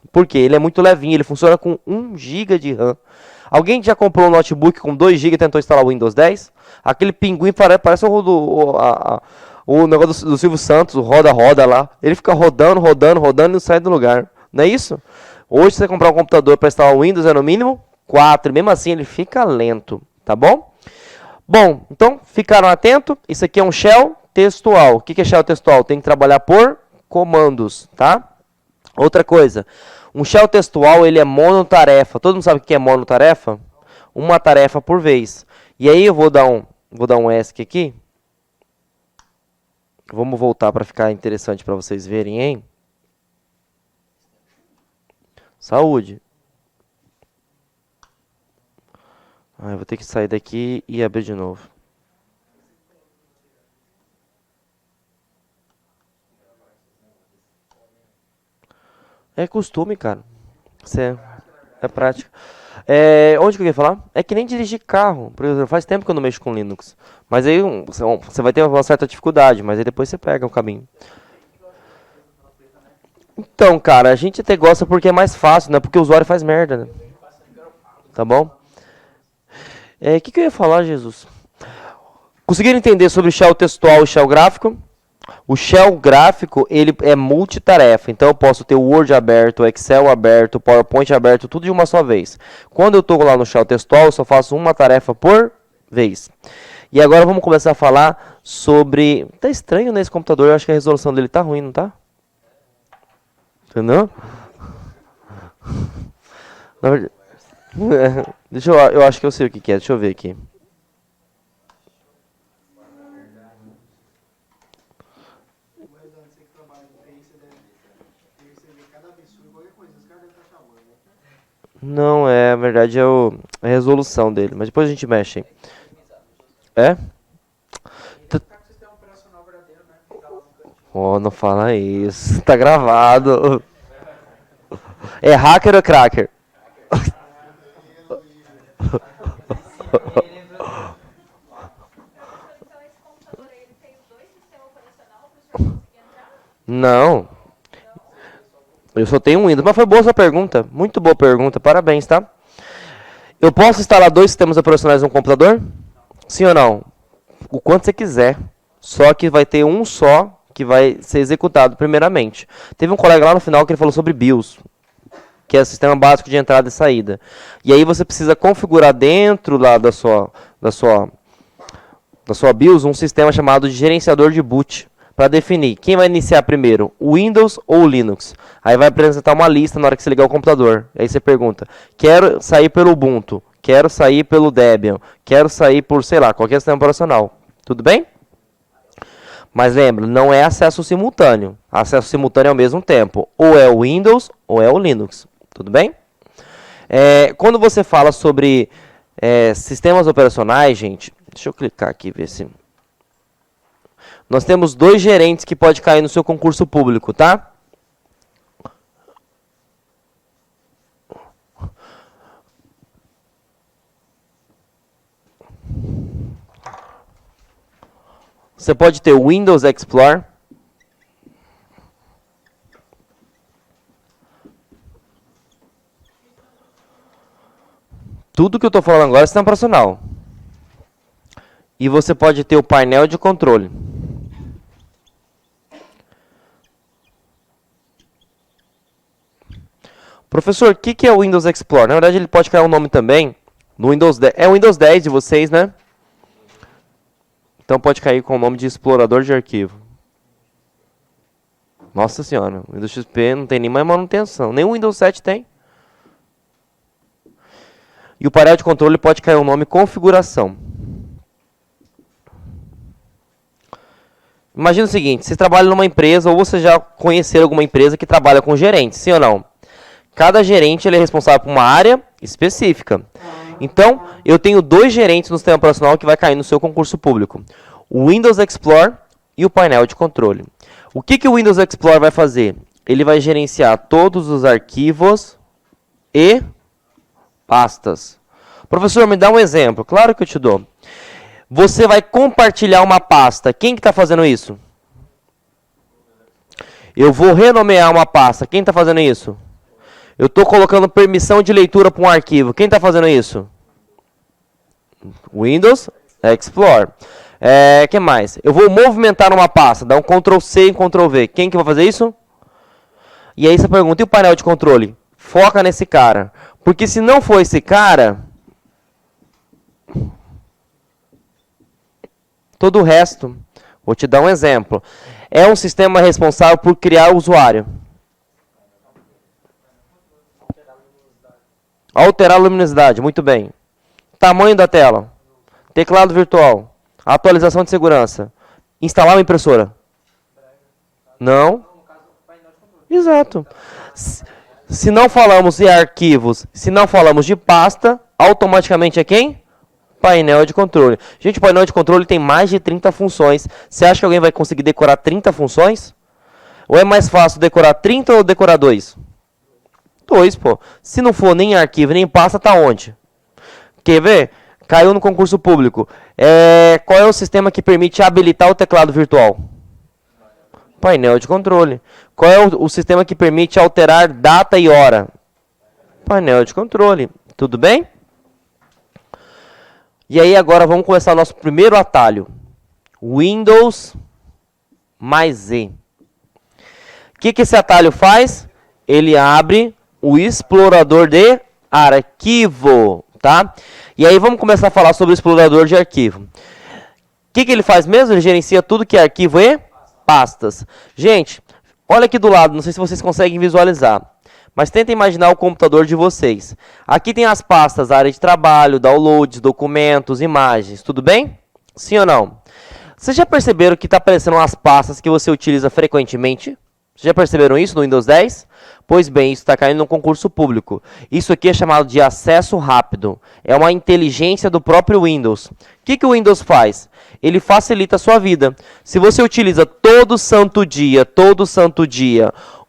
Por quê? Ele é muito levinho. Ele funciona com 1 GB de RAM. Alguém já comprou um notebook com 2 GB e tentou instalar o Windows 10? Aquele pinguim parece o negócio do Silvio Santos, o roda-roda lá. Ele fica rodando e não sai do lugar. Não é isso? Hoje, se você comprar um computador para instalar o Windows, é no mínimo 4. Mesmo assim, ele fica lento. Tá bom? Bom, então, ficaram atentos? Isso aqui é um shell textual. O que é shell textual? Tem que trabalhar por comandos, tá? Outra coisa. Um shell textual, ele é monotarefa. Todo mundo sabe o que é monotarefa? Uma tarefa por vez. E aí eu vou dar um ESC aqui. Vamos voltar para ficar interessante para vocês verem, hein? Saúde. Eu vou ter que sair daqui e abrir de novo. É costume, cara. Isso é prática. Onde que eu ia falar? É que nem dirigir carro. Por exemplo, faz tempo que eu não mexo com Linux. Mas aí você vai ter uma certa dificuldade, mas aí depois você pega o caminho. Então, cara, a gente até gosta porque é mais fácil, né? Porque o usuário faz merda, né? Tá bom? O que eu ia falar, Jesus? Conseguiram entender sobre o shell textual e o shell gráfico? O shell gráfico, ele é multitarefa. Então eu posso ter o Word aberto, o Excel aberto, o PowerPoint aberto, tudo de uma só vez. Quando eu estou lá no shell textual, eu só faço uma tarefa por vez. E agora vamos começar a falar sobre... Tá estranho nesse computador, eu acho que a resolução dele tá ruim, não tá? Entendeu? Na verdade... eu acho que eu sei o que é, deixa eu ver aqui. Não, na verdade é a resolução dele, mas depois a gente mexe. Oh, não fala isso, tá gravado. É hacker ou cracker? Não. Eu só tenho um Windows, mas foi boa sua pergunta. Muito boa pergunta, parabéns, tá? Eu posso instalar 2 sistemas operacionais no computador? Sim ou não? O quanto você quiser. Só que vai ter um só que vai ser executado primeiramente. Teve um colega lá no final que ele falou sobre BIOS. que é o sistema básico de entrada e saída. E aí você precisa configurar dentro lá da sua BIOS um sistema chamado de gerenciador de boot, para definir quem vai iniciar primeiro, o Windows ou o Linux. Aí vai apresentar uma lista na hora que você ligar o computador. Aí você pergunta, quero sair pelo Ubuntu, quero sair pelo Debian, quero sair por, sei lá, qualquer sistema operacional. Tudo bem? Mas lembra, não é acesso simultâneo. Acesso simultâneo ao mesmo tempo. Ou é o Windows ou é o Linux. Tudo bem? Quando você fala sobre sistemas operacionais, gente, deixa eu clicar aqui e ver se... Nós temos 2 gerentes que pode cair no seu concurso público, tá? Você pode ter o Windows Explorer. Tudo que eu estou falando agora é sistema operacional. E você pode ter o painel de controle. Professor, o que é o Windows Explorer? Na verdade, ele pode criar um nome também. No Windows 10. É o Windows 10 de vocês, né? Então pode cair com o nome de explorador de arquivo. Nossa senhora, o Windows XP não tem nem mais manutenção. Nem o Windows 7 tem. E o painel de controle pode cair o nome configuração. Imagina o seguinte, você trabalha numa empresa ou você já conheceu alguma empresa que trabalha com gerentes, sim ou não? Cada gerente ele é responsável por uma área específica. Então, eu tenho 2 gerentes no sistema operacional que vai cair no seu concurso público. O Windows Explorer e o painel de controle. O que o Windows Explorer vai fazer? Ele vai gerenciar todos os arquivos e pastas. Professor, me dá um exemplo. Claro que eu te dou. Você vai compartilhar uma pasta. Quem que está fazendo isso? Eu vou renomear uma pasta. Quem está fazendo isso? Eu estou colocando permissão de leitura para um arquivo. Quem está fazendo isso? Windows Explorer. Que mais? Eu vou movimentar uma pasta. Dá um Ctrl C e Ctrl V. Quem que vai fazer isso? E aí você pergunta, e o painel de controle? Foca nesse cara. Porque se não for esse cara, todo o resto, vou te dar um exemplo. É um sistema responsável por criar o usuário. Alterar a luminosidade, muito bem. Tamanho da tela. Teclado virtual. Atualização de segurança. Instalar uma impressora. Não. Exato. Se não falamos de arquivos, se não falamos de pasta, automaticamente é quem? Painel de controle. Gente, o painel de controle tem mais de 30 funções. Você acha que alguém vai conseguir decorar 30 funções? Ou é mais fácil decorar 30 ou decorar 2? 2, pô. Se não for nem arquivo, nem pasta, tá onde? Quer ver? Caiu no concurso público. Qual é o sistema que permite habilitar o teclado virtual? Painel de controle. Qual é o sistema que permite alterar data e hora? Painel de controle. Tudo bem? E aí agora vamos começar o nosso primeiro atalho. Windows mais Z. O que esse atalho faz? Ele abre o explorador de arquivo, tá? E aí vamos começar a falar sobre o explorador de arquivo. O que ele faz mesmo? Ele gerencia tudo que é arquivo e pastas. Gente, olha aqui do lado, não sei se vocês conseguem visualizar, mas tentem imaginar o computador de vocês. Aqui tem as pastas, área de trabalho, downloads, documentos, imagens, tudo bem? Sim ou não? Vocês já perceberam que está aparecendo umas pastas que você utiliza frequentemente? Vocês já perceberam isso no Windows 10? Pois bem, isso está caindo no concurso público. Isso aqui é chamado de acesso rápido. É uma inteligência do próprio Windows. O que o Windows faz? Ele facilita a sua vida. Se você utiliza todo santo dia,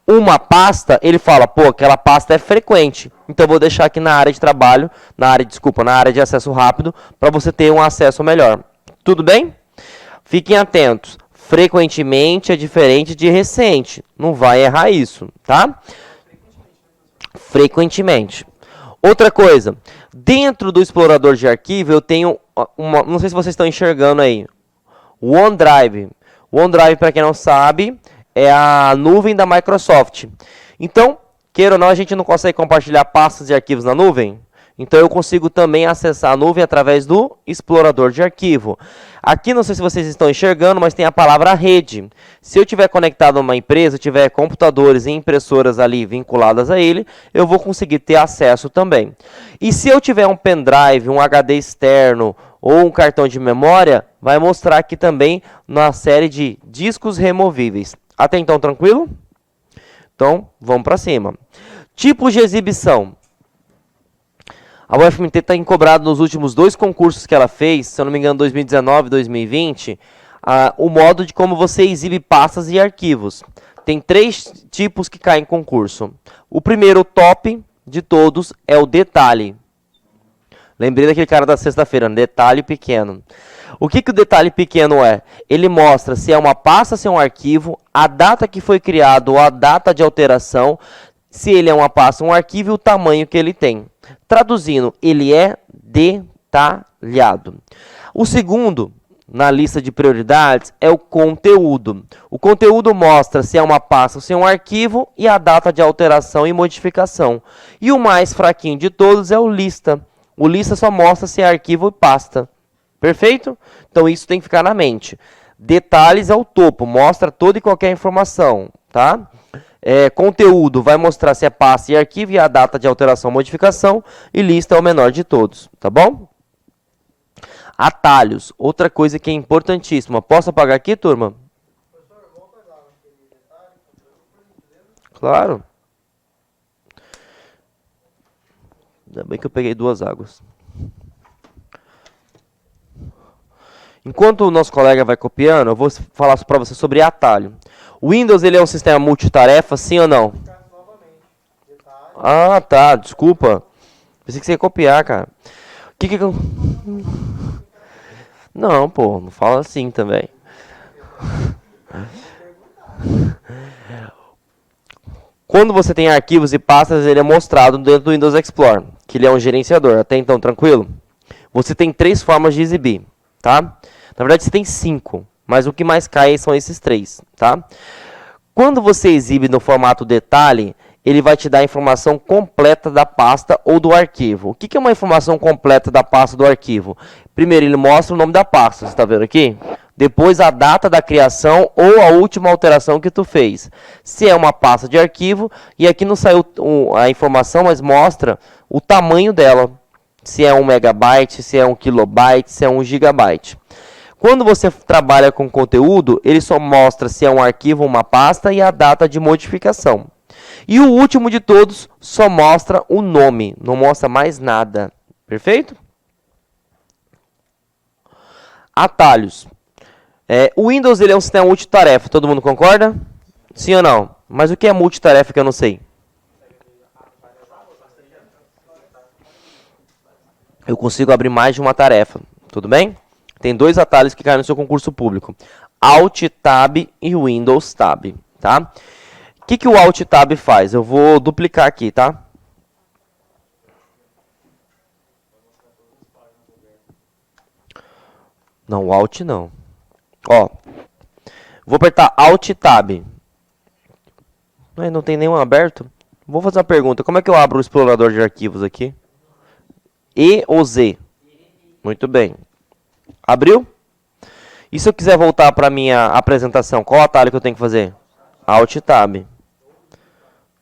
uma pasta, ele fala, pô, aquela pasta é frequente. Então eu vou deixar aqui na área de trabalho, na área de acesso rápido, para você ter um acesso melhor. Tudo bem? Fiquem atentos. Frequentemente é diferente de recente. Não vai errar isso, tá? Frequentemente. Outra coisa. Dentro do explorador de arquivo, eu tenho uma... Não sei se vocês estão enxergando aí. O OneDrive. O OneDrive, para quem não sabe, é a nuvem da Microsoft. Então, o Queira ou não, a gente não consegue compartilhar pastas e arquivos na nuvem? Então eu consigo também acessar a nuvem através do explorador de arquivo. Aqui não sei se vocês estão enxergando, mas tem a palavra rede. Se eu tiver conectado a uma empresa, tiver computadores e impressoras ali vinculadas a ele, eu vou conseguir ter acesso também. E se eu tiver um pendrive, um HD externo ou um cartão de memória, vai mostrar aqui também na série de discos removíveis. Até então, tranquilo? Então, vamos para cima. Tipos de exibição. A UFMT tem cobrado nos últimos 2 concursos que ela fez, se eu não me engano, 2019 e 2020, o modo de como você exibe pastas e arquivos. Tem 3 tipos que caem em concurso. O primeiro, o top de todos, é o detalhe. Lembrei daquele cara da sexta-feira, detalhe pequeno. O que o detalhe pequeno é? Ele mostra se é uma pasta, se é um arquivo, a data que foi criado ou a data de alteração, se ele é uma pasta, um arquivo e o tamanho que ele tem. Traduzindo, ele é detalhado. O segundo, na lista de prioridades, é o conteúdo. O conteúdo mostra se é uma pasta ou se é um arquivo e a data de alteração e modificação. E o mais fraquinho de todos é o lista. O lista só mostra se é arquivo e pasta. Perfeito? Então isso tem que ficar na mente. Detalhes é o topo, mostra toda e qualquer informação, tá? Conteúdo vai mostrar se é pasta e arquivo e a data de alteração ou modificação, e lista é o menor de todos, tá bom? Atalhos, outra coisa que é importantíssima. Posso apagar aqui, turma? Claro. Ainda bem que eu peguei 2 águas. Enquanto o nosso colega vai copiando, eu vou falar para você sobre atalho. O Windows ele é um sistema multitarefa, sim ou não? Ah, tá, desculpa. Pensei que você ia copiar, cara. O que eu... Não, pô, não fala assim também. Quando você tem arquivos e pastas, ele é mostrado dentro do Windows Explorer, que ele é um gerenciador. Até então, tranquilo? Você tem 3 formas de exibir, tá? Na verdade, você tem 5, mas o que mais cai são esses 3, tá? Quando você exibe no formato detalhe, ele vai te dar a informação completa da pasta ou do arquivo. O que é uma informação completa da pasta ou do arquivo? Primeiro, ele mostra o nome da pasta, você está vendo aqui? Depois, a data da criação ou a última alteração que tu fez. Se é uma pasta de arquivo, e aqui não saiu a informação, mas mostra o tamanho dela. Se é 1 megabyte, se é 1 kilobyte, se é 1 gigabyte. Quando você trabalha com conteúdo, ele só mostra se é um arquivo ou uma pasta e a data de modificação. E o último de todos só mostra o nome, não mostra mais nada. Perfeito? Atalhos. O Windows ele é um sistema multitarefa, todo mundo concorda? Sim ou não? Mas o que é multitarefa que eu não sei? Eu consigo abrir mais de uma tarefa, tudo bem? Tem 2 atalhos que caem no seu concurso público. Alt Tab e Windows Tab, tá? O que o Alt Tab faz? Eu vou duplicar aqui, tá? Não, o Alt não. Ó, vou apertar Alt Tab. Não tem nenhum aberto? Vou fazer uma pergunta. Como é que eu abro o explorador de arquivos aqui? E ou Z? Muito bem. Abriu? E se eu quiser voltar para a minha apresentação, qual atalho que eu tenho que fazer? Alt Tab.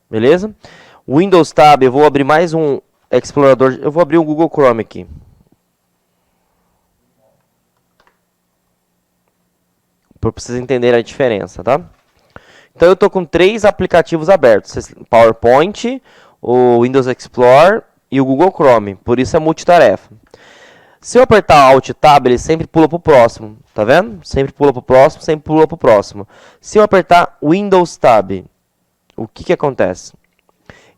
Beleza? Windows Tab, eu vou abrir mais um explorador. Eu vou abrir o Google Chrome aqui. Para vocês entenderem a diferença, tá? Então eu estou com 3 aplicativos abertos. PowerPoint, o Windows Explorer e o Google Chrome. Por isso é multitarefa. Se eu apertar Alt Tab, ele sempre pula para o próximo. Tá vendo? Sempre pula para o próximo, sempre pula para o próximo. Se eu apertar Windows Tab, o que acontece?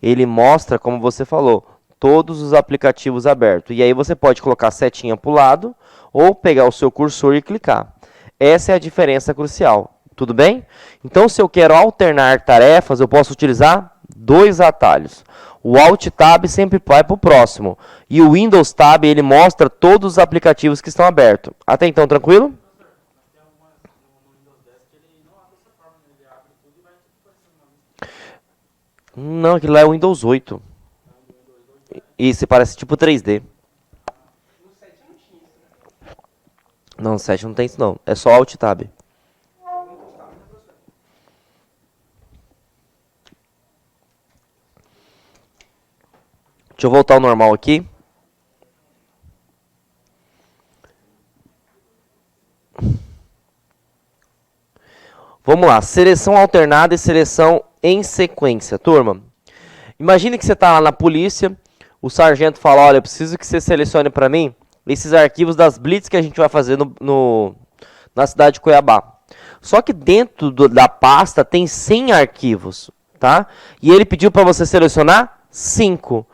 Ele mostra, como você falou, todos os aplicativos abertos. E aí você pode colocar a setinha para o lado ou pegar o seu cursor e clicar. Essa é a diferença crucial. Tudo bem? Então, se eu quero alternar tarefas, eu posso utilizar 2 atalhos. O Alt Tab sempre vai para o próximo. E o Windows Tab, ele mostra todos os aplicativos que estão abertos. Até então, tranquilo? Não, aquilo lá é o Windows 8. Isso, parece tipo 3D. Não, no 7 não tem isso não. É só Alt Tab. Deixa eu voltar ao normal aqui. Vamos lá, seleção alternada e seleção em sequência. Turma, imagine que você está lá na polícia, o sargento fala, olha, eu preciso que você selecione para mim esses arquivos das blitz que a gente vai fazer na cidade de Cuiabá. Só que dentro da pasta tem 100 arquivos, tá? E ele pediu para você selecionar 5.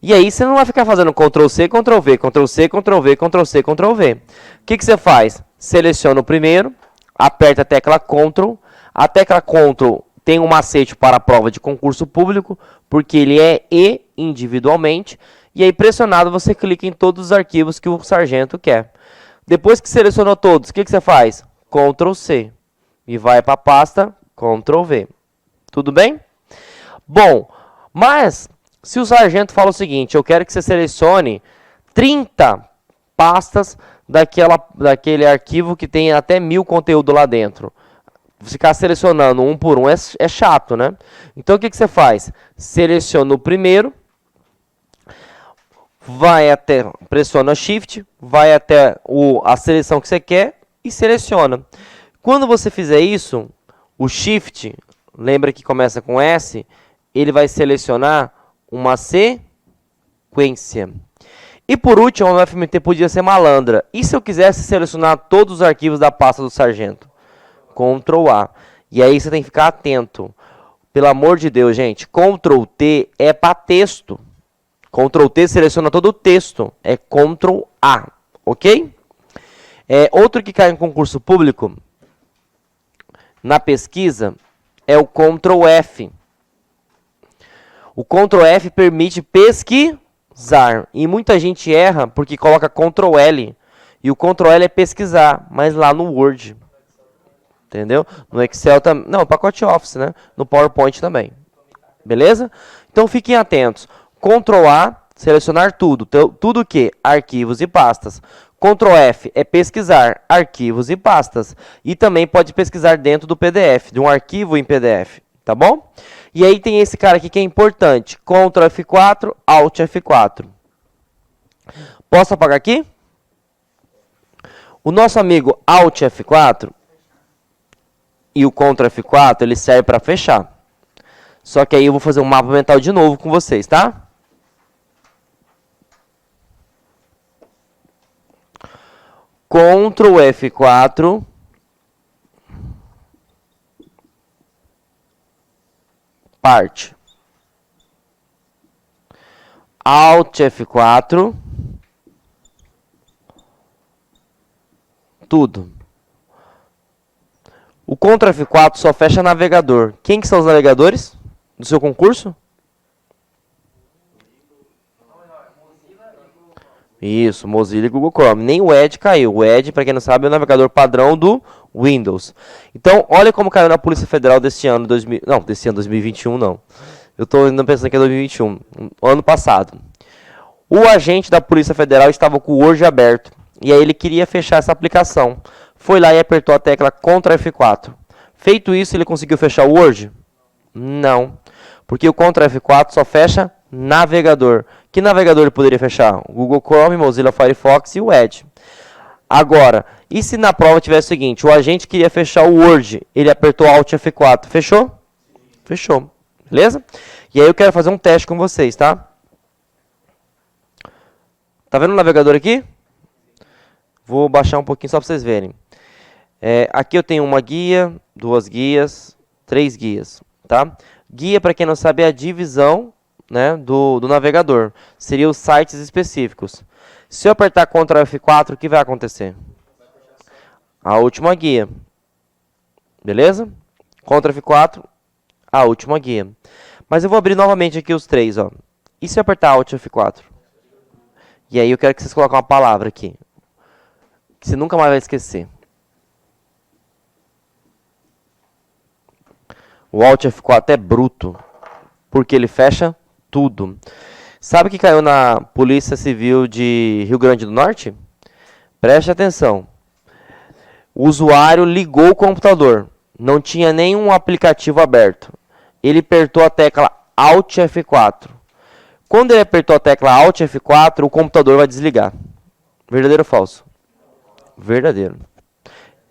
E aí você não vai ficar fazendo Ctrl+C, Ctrl+V, Ctrl+C, Ctrl+V, Ctrl+C, Ctrl+V. O que você faz? Seleciona o primeiro, aperta a tecla Ctrl. A tecla Ctrl tem um macete para a prova de concurso público, porque ele é E individualmente. E aí, pressionado, você clica em todos os arquivos que o sargento quer. Depois que selecionou todos, o que você faz? Ctrl+C. E vai para a pasta Ctrl+V. Tudo bem? Bom, mas se o sargento fala o seguinte, eu quero que você selecione 30 pastas daquele arquivo que tem até 1000 conteúdo lá dentro. Ficar selecionando um por um é chato, né? Então o que você faz? Seleciona o primeiro, pressiona Shift, vai até a seleção que você quer e seleciona. Quando você fizer isso, o Shift, lembra que começa com S, ele vai selecionar uma sequência. E por último, o FMT podia ser malandra. E se eu quisesse selecionar todos os arquivos da pasta do sargento? Ctrl A. E aí você tem que ficar atento. Pelo amor de Deus, gente. Ctrl T é para texto. Ctrl T seleciona todo o texto. É Ctrl A. Ok? Outro que cai em concurso público, na pesquisa, é o Ctrl F. O Ctrl F permite pesquisar. E muita gente erra porque coloca Ctrl L. E o Ctrl L é pesquisar, mas lá no Word. Entendeu? No Excel também. Não, pacote Office, né? No PowerPoint também. Beleza? Então fiquem atentos. Ctrl A, selecionar tudo. Tudo o que? Arquivos e pastas. Ctrl F é pesquisar arquivos e pastas. E também pode pesquisar dentro do PDF, de um arquivo em PDF. Tá bom? E aí tem esse cara aqui que é importante. Ctrl F4, Alt F4. Posso apagar aqui? O nosso amigo Alt F4 e o Ctrl F4, ele serve para fechar. Só que aí eu vou fazer um mapa mental de novo com vocês, tá? Ctrl F4. Parte. Alt F4. Tudo. O Ctrl F4 só fecha navegador. Quem que são os navegadores do seu concurso? Isso, Mozilla e Google Chrome. Nem o Edge caiu. O Edge, para quem não sabe, é o navegador padrão do Windows. Então, olha como caiu na Polícia Federal desse ano, desse ano 2021 não. Eu estou ainda pensando que é 2021, ano passado. O agente da Polícia Federal estava com o Word aberto. E aí ele queria fechar essa aplicação. Foi lá e apertou a tecla Ctrl F4. Feito isso, ele conseguiu fechar o Word? Não. Porque o Ctrl F4 só fecha navegador. Que navegador ele poderia fechar? O Google Chrome, Mozilla Firefox e o Edge. Agora, e se na prova tivesse o seguinte, o agente queria fechar o Word, ele apertou Alt F4, fechou? Fechou. Beleza? E aí eu quero fazer um teste com vocês, tá? Tá vendo o navegador aqui? Vou baixar um pouquinho só para vocês verem. Aqui eu tenho uma guia, 2 guias, 3 guias, tá? Guia, para quem não sabe, é a divisão, né, do navegador. Seria os sites específicos. Se eu apertar Ctrl F4, o que vai acontecer? A última guia. Beleza? Ctrl F4, a última guia. Mas eu vou abrir novamente aqui os 3, ó. E se eu apertar Alt F4? E aí eu quero que vocês coloquem uma palavra aqui, que você nunca mais vai esquecer. O Alt F4 é bruto. Porque ele fecha tudo. Sabe o que caiu na Polícia Civil de Rio Grande do Norte? Preste atenção. O usuário ligou o computador. Não tinha nenhum aplicativo aberto. Ele apertou a tecla Alt F4. Quando ele apertou a tecla Alt F4, o computador vai desligar. Verdadeiro ou falso? Verdadeiro.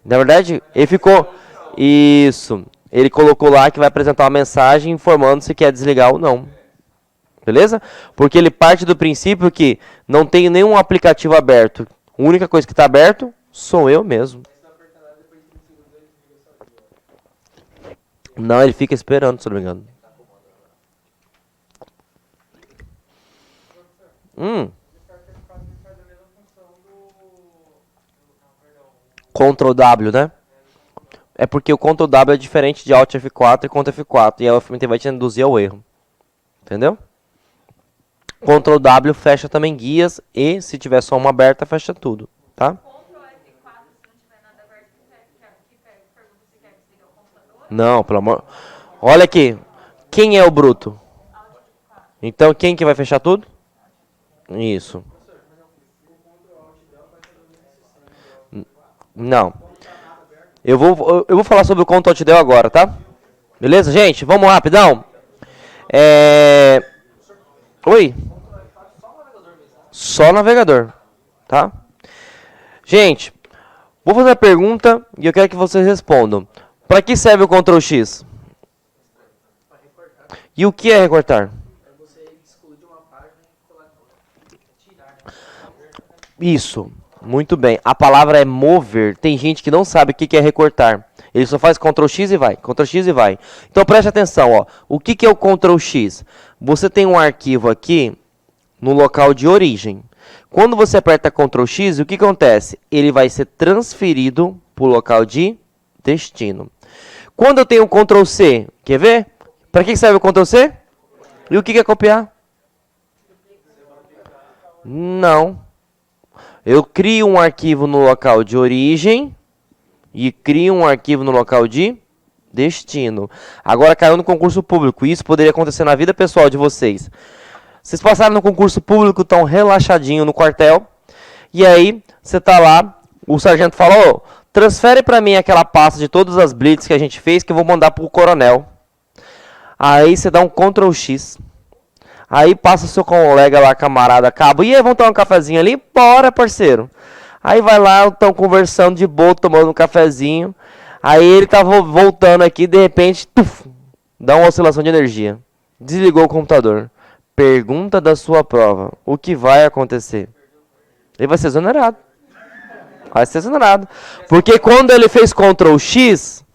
Na verdade, ele ficou... Isso. Ele colocou lá que vai apresentar uma mensagem informando se quer desligar ou não. Beleza? Porque ele parte do princípio que não tem nenhum aplicativo aberto. A única coisa que está aberto sou eu mesmo. Não, ele fica esperando, se não me engano. Ctrl W, né? É porque o Ctrl W é diferente de Alt F4 e Ctrl F4. E a UFMT vai te induzir ao erro. Entendeu? Ctrl W fecha também guias e se tiver só uma aberta, fecha tudo. Tá? Ctrl F4, se não tiver nada aberto, que pergunta se quer desligar o computador. Não, pelo amor... Olha aqui. Quem é o bruto? Então quem que vai fechar tudo? Isso. Não. Eu vou falar sobre o Ctrl Alt Del agora, tá? Beleza, gente? Vamos rapidão. Oi? Só navegador, tá? Gente, vou fazer a pergunta e eu quero que vocês respondam. Para que serve o Ctrl X? E o que é recortar? Isso, muito bem. A palavra é mover. Tem gente que não sabe o que é recortar. Ele só faz Ctrl X e vai, Ctrl X e vai. Então preste atenção, ó. O que é o Ctrl X? Você tem um arquivo aqui no local de origem. Quando você aperta Ctrl X, o que acontece? Ele vai ser transferido para o local de destino. Quando eu tenho Ctrl C, quer ver? Para que serve o Ctrl C? E o que é copiar? Não. Eu crio um arquivo no local de origem e crio um arquivo no local de destino. Agora caiu no concurso público. Isso poderia acontecer na vida pessoal de vocês. Vocês passaram no concurso público, estão relaxadinho no quartel. E aí, você está lá, o sargento falou, transfere para mim aquela pasta de todas as blitz que a gente fez que eu vou mandar para o coronel. Aí você dá um Ctrl X. Aí passa o seu colega lá, camarada, cabo. E aí, vamos tomar um cafezinho ali? Bora, parceiro. Aí vai lá, estão conversando de boa, tomando um cafezinho. Aí ele tá voltando aqui, de repente, tuf, dá uma oscilação de energia. Desligou o computador. Pergunta da sua prova. O que vai acontecer? Ele vai ser exonerado. Vai ser exonerado. Porque quando ele fez Ctrl X,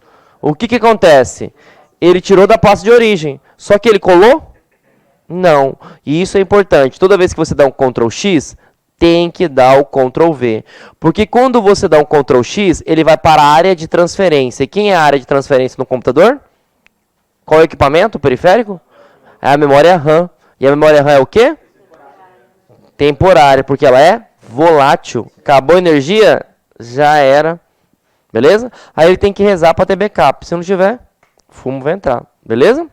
o que acontece? Ele tirou da pasta de origem. Só que ele colou? Não. E isso é importante. Toda vez que você dá um Ctrl X, tem que dar o Ctrl V. Porque quando você dá um Ctrl X, ele vai para a área de transferência. E quem é a área de transferência no computador? Qual é o equipamento? O periférico? É a memória RAM. E a memória RAM é o quê? Temporária, porque ela é volátil. Acabou a energia? Já era. Beleza? Aí ele tem que rezar para ter backup. Se não tiver, fumo vai entrar. Beleza?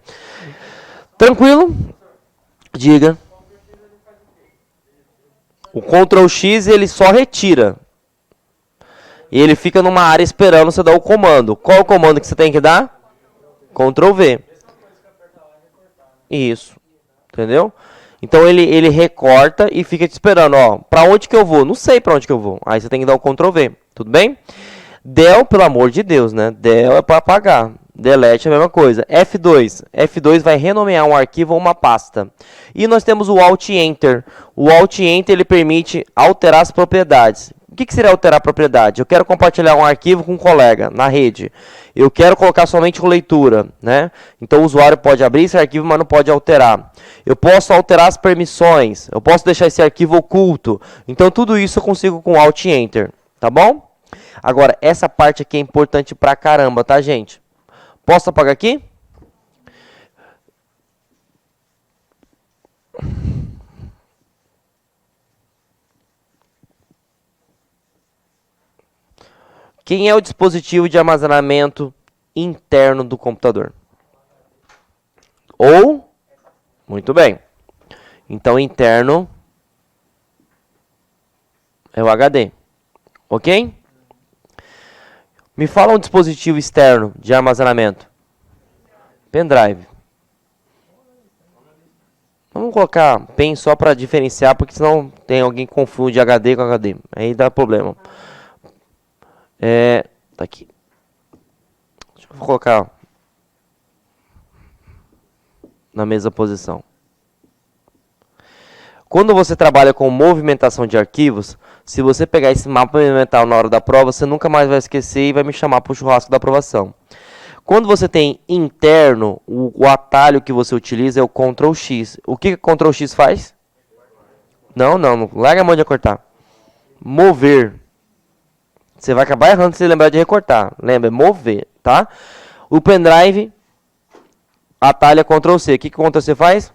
Tranquilo? Diga. O Ctrl X ele só retira. E ele fica numa área esperando você dar o comando. Qual é o comando que você tem que dar? Ctrl V. Isso. Entendeu? Então ele recorta e fica te esperando, ó. Pra onde que eu vou? Não sei pra onde que eu vou. Aí você tem que dar o Ctrl V. Tudo bem? Del, pelo amor de Deus, né? Del é para apagar. Delete é a mesma coisa. F2. F2 vai renomear um arquivo ou uma pasta. E nós temos o Alt Enter. O Alt Enter ele permite alterar as propriedades. O que seria alterar a propriedade? Eu quero compartilhar um arquivo com um colega na rede. Eu quero colocar somente o leitura, né? Então o usuário pode abrir esse arquivo, mas não pode alterar. Eu posso alterar as permissões. Eu posso deixar esse arquivo oculto. Então tudo isso eu consigo com Alt Enter, tá bom? Agora, essa parte aqui é importante pra caramba, tá, gente? Posso apagar aqui? Quem é o dispositivo de armazenamento interno do computador? Ou Muito bem. Então, interno é o HD. Ok? Me fala um dispositivo externo de armazenamento. Pendrive. Vamos colocar pen só para diferenciar, porque senão tem alguém que confunde HD com HD. Aí dá problema. Tá aqui. Deixa eu colocar na mesma posição. Quando você trabalha com movimentação de arquivos, se você pegar esse mapa mental na hora da prova, você nunca mais vai esquecer e vai me chamar para o churrasco da aprovação. Quando você tem interno, o atalho que você utiliza é o Ctrl X. O que o Ctrl X faz? Não, larga a mão de recortar. Mover. Você vai acabar errando se você lembrar de recortar. Lembra, é mover, tá? O pendrive, atalho é Ctrl C. O que o Ctrl C faz?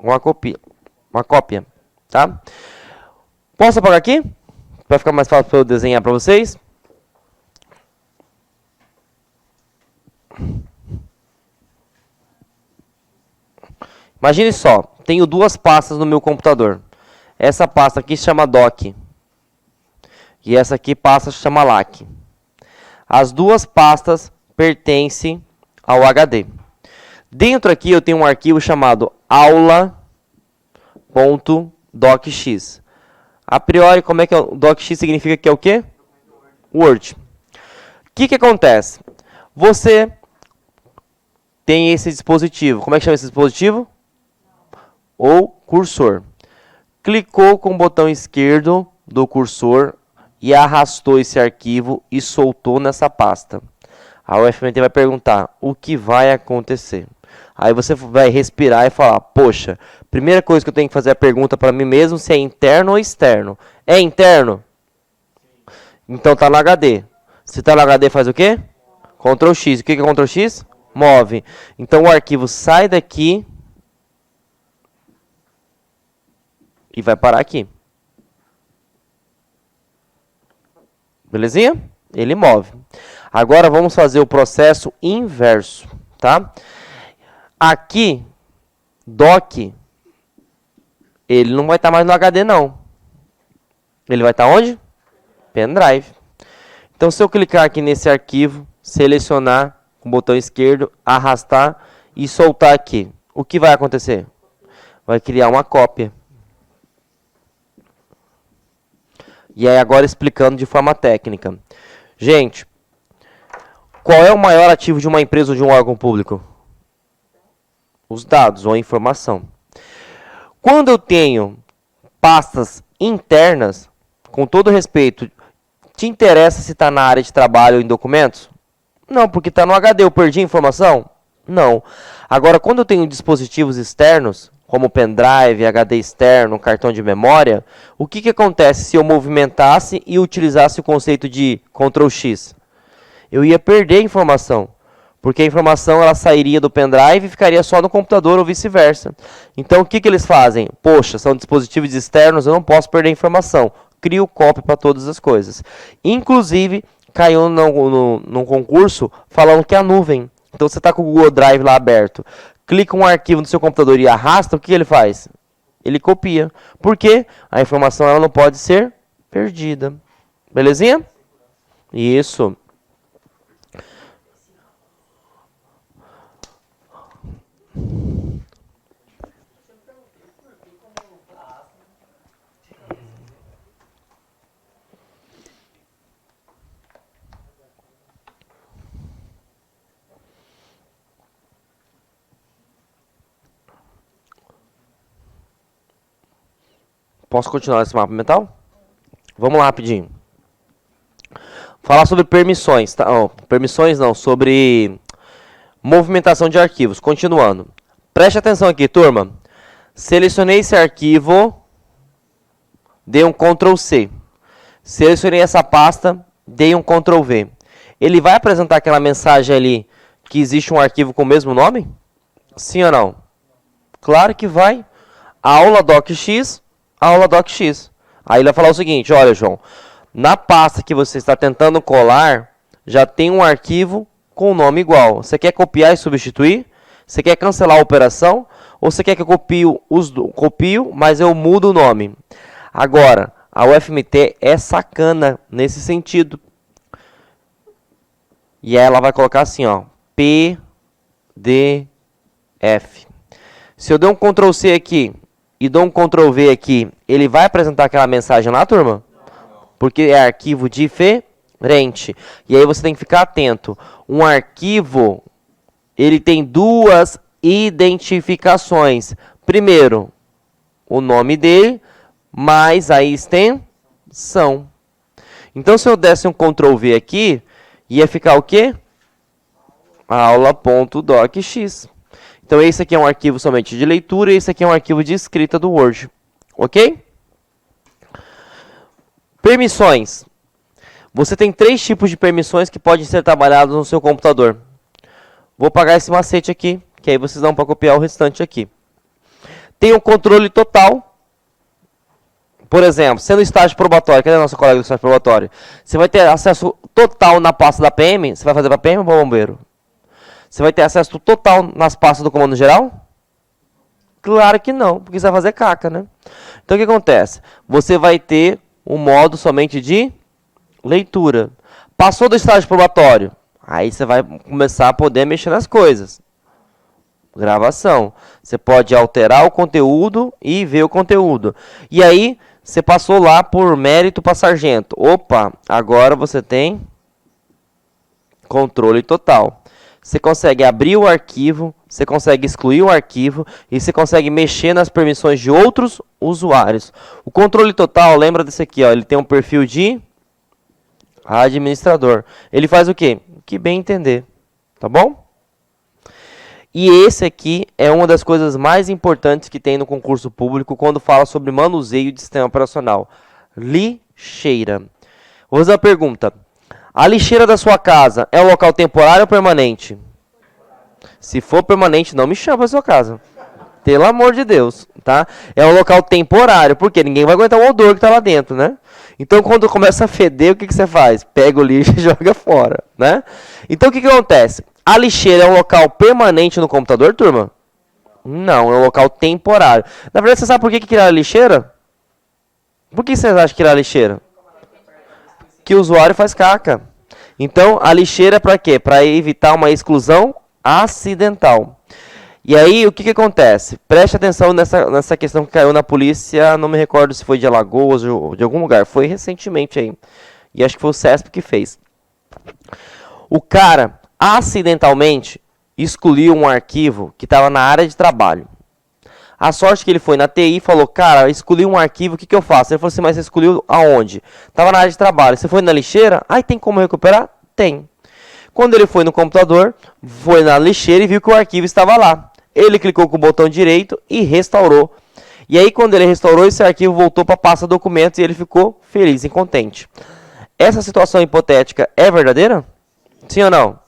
Uma cópia, tá? Posso apagar aqui? Vai ficar mais fácil para eu desenhar para vocês. Imagine só, tenho duas pastas no meu computador. Essa pasta aqui se chama doc. E essa aqui pasta se chama lac. As duas pastas pertencem ao HD. Dentro aqui eu tenho um arquivo chamado aula.docx. A priori, como é que é o docx significa que é o quê? Word. O que acontece? Você tem esse dispositivo. Como é que chama esse dispositivo? O cursor. Clicou com o botão esquerdo do cursor e arrastou esse arquivo e soltou nessa pasta. A UFMT vai perguntar o que vai acontecer. Aí você vai respirar e falar, poxa, primeira coisa que eu tenho que fazer é a pergunta para mim mesmo se é interno ou externo. É interno? Então está no HD. Se está no HD faz o quê? Ctrl X. O que é Ctrl X? Move. Então o arquivo sai daqui e vai parar aqui. Belezinha? Ele move. Agora vamos fazer o processo inverso, tá? Aqui, doc, ele não vai estar mais no HD não. Ele vai estar onde? Pendrive. Então se eu clicar aqui nesse arquivo, selecionar com o botão esquerdo, arrastar e soltar aqui, o que vai acontecer? Vai criar uma cópia. E aí agora explicando de forma técnica. Gente, qual é o maior ativo de uma empresa ou de um órgão público? Os dados ou a informação. Quando eu tenho pastas internas, com todo respeito, te interessa se está na área de trabalho ou em documentos? Não, porque está no HD. Eu perdi a informação? Não. Agora, quando eu tenho dispositivos externos, como pendrive, HD externo, cartão de memória, o que acontece se eu movimentasse e utilizasse o conceito de Ctrl X? Eu ia perder a informação, porque a informação ela sairia do pendrive e ficaria só no computador ou vice-versa. Então o que eles fazem? Poxa, são dispositivos externos, eu não posso perder a informação. Crio cópia para todas as coisas. Inclusive, caiu num concurso falando que é a nuvem. Então você está com o Google Drive lá aberto. Clica um arquivo no seu computador e arrasta, o que ele faz? Ele copia. Por quê? A informação ela não pode ser perdida. Belezinha? Isso. Posso continuar esse mapa mental? Vamos lá rapidinho. Falar sobre permissões, tá? Oh, permissões não, sobre movimentação de arquivos. Continuando. Preste atenção aqui, turma. Selecionei esse arquivo, dei um Ctrl C. Selecionei essa pasta, dei um Ctrl V. Ele vai apresentar aquela mensagem ali que existe um arquivo com o mesmo nome? Sim ou não? Claro que vai. Aula docx, aula docx. Aí ele vai falar o seguinte, olha, João, na pasta que você está tentando colar, já tem um arquivo com o nome igual. Você quer copiar e substituir? Você quer cancelar a operação ou você quer que eu copio, mas eu mudo o nome? Agora, a UFMT é sacana nesse sentido. E aí ela vai colocar assim, ó, PDF. Se eu der um Ctrl C aqui e dou um Ctrl V aqui, ele vai apresentar aquela mensagem lá, turma? Porque é arquivo diferente. E aí você tem que ficar atento. Um arquivo, ele tem duas identificações. Primeiro, o nome dele, mais a extensão. Então, se eu desse um Ctrl V aqui, ia ficar o quê? Aula.docx. Então, esse aqui é um arquivo somente de leitura e esse aqui é um arquivo de escrita do Word. Ok? Permissões. Você tem 3 tipos de permissões que podem ser trabalhados no seu computador. Vou apagar esse macete aqui, que aí vocês dão para copiar o restante aqui. Tem o controle total. Por exemplo, sendo estágio probatório, cadê a nossa colega do estágio probatório? Você vai ter acesso total na pasta da PM. Você vai fazer para PM ou para bombeiro? Você vai ter acesso total nas pastas do comando geral? Claro que não, porque você vai fazer caca, né? Então o que acontece? Você vai ter um modo somente de leitura. Passou do estágio probatório, aí você vai começar a poder mexer nas coisas. Gravação. Você pode alterar o conteúdo e ver o conteúdo. E aí, você passou lá por mérito para sargento. Opa, agora você tem controle total. Você consegue abrir o arquivo, você consegue excluir o arquivo e você consegue mexer nas permissões de outros usuários. O controle total, lembra desse aqui, ó, ele tem um perfil de administrador. Ele faz o quê? O que bem entender, tá bom? E esse aqui é uma das coisas mais importantes que tem no concurso público quando fala sobre manuseio de sistema operacional. Lixeira. Vou fazer uma pergunta. A lixeira da sua casa é um local temporário ou permanente? Se for permanente, não me chama para sua casa. Pelo amor de Deus, tá? É um local temporário, porque ninguém vai aguentar o odor que está lá dentro, né? Então, quando começa a feder, o que você faz? Pega o lixo e joga fora, né? Então, o que acontece? A lixeira é um local permanente no computador, turma? Não, é um local temporário. Na verdade, você sabe por que criaram a lixeira? Por que vocês acham que criaram a lixeira? Que o usuário faz caca. Então, a lixeira é para quê? Para evitar uma exclusão acidental. E aí, o que acontece? Preste atenção nessa questão que caiu na polícia, não me recordo se foi de Alagoas ou de algum lugar. Foi recentemente aí. E acho que foi o CESP que fez. O cara, acidentalmente, excluiu um arquivo que estava na área de trabalho. A sorte que ele foi na TI e falou, cara, excluí um arquivo, o que eu faço? Ele falou assim, mas você excluiu aonde? Estava na área de trabalho. Você foi na lixeira? Aí tem como recuperar? Tem. Quando ele foi no computador, foi na lixeira e viu que o arquivo estava lá. Ele clicou com o botão direito e restaurou. E aí, quando ele restaurou, esse arquivo voltou para a pasta documentos e ele ficou feliz e contente. Essa situação hipotética é verdadeira? Sim ou não?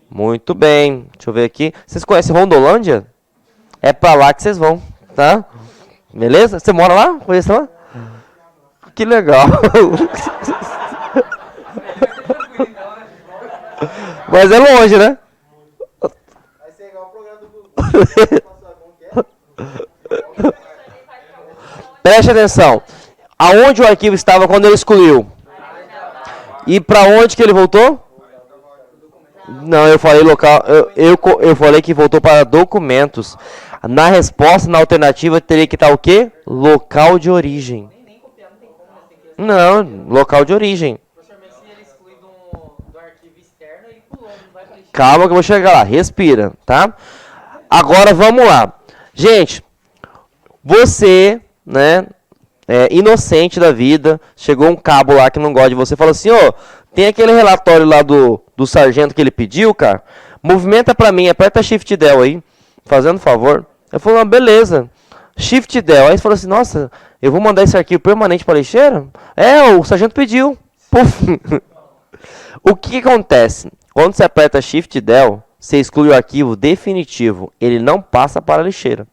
Muito bem. Deixa eu ver aqui. Vocês conhecem Rondolândia? É para lá que vocês vão, tá? Beleza? Você mora lá? Conhece lá? Que legal. Mas é longe, né? Vai ser igual o programa do Google. Preste atenção. Aonde o arquivo estava quando ele excluiu? E para onde que ele voltou? Não, eu falei local. Eu falei que voltou para documentos. Na resposta, na alternativa, teria que estar o quê? Local de origem. Não, local de origem. Calma que eu vou chegar lá. Respira, tá? Agora vamos lá. Gente, você, né, é inocente da vida, chegou um cabo lá que não gosta de você, falou assim, ô, tem aquele relatório lá do sargento que ele pediu, cara, movimenta pra mim, aperta Shift Del aí, fazendo favor. Eu falei, beleza, Shift Del. Aí ele falou assim, nossa, eu vou mandar esse arquivo permanente pra lixeira? É, o sargento pediu. Puf. O que acontece? Quando você aperta Shift Del, você exclui o arquivo definitivo, ele não passa para a lixeira.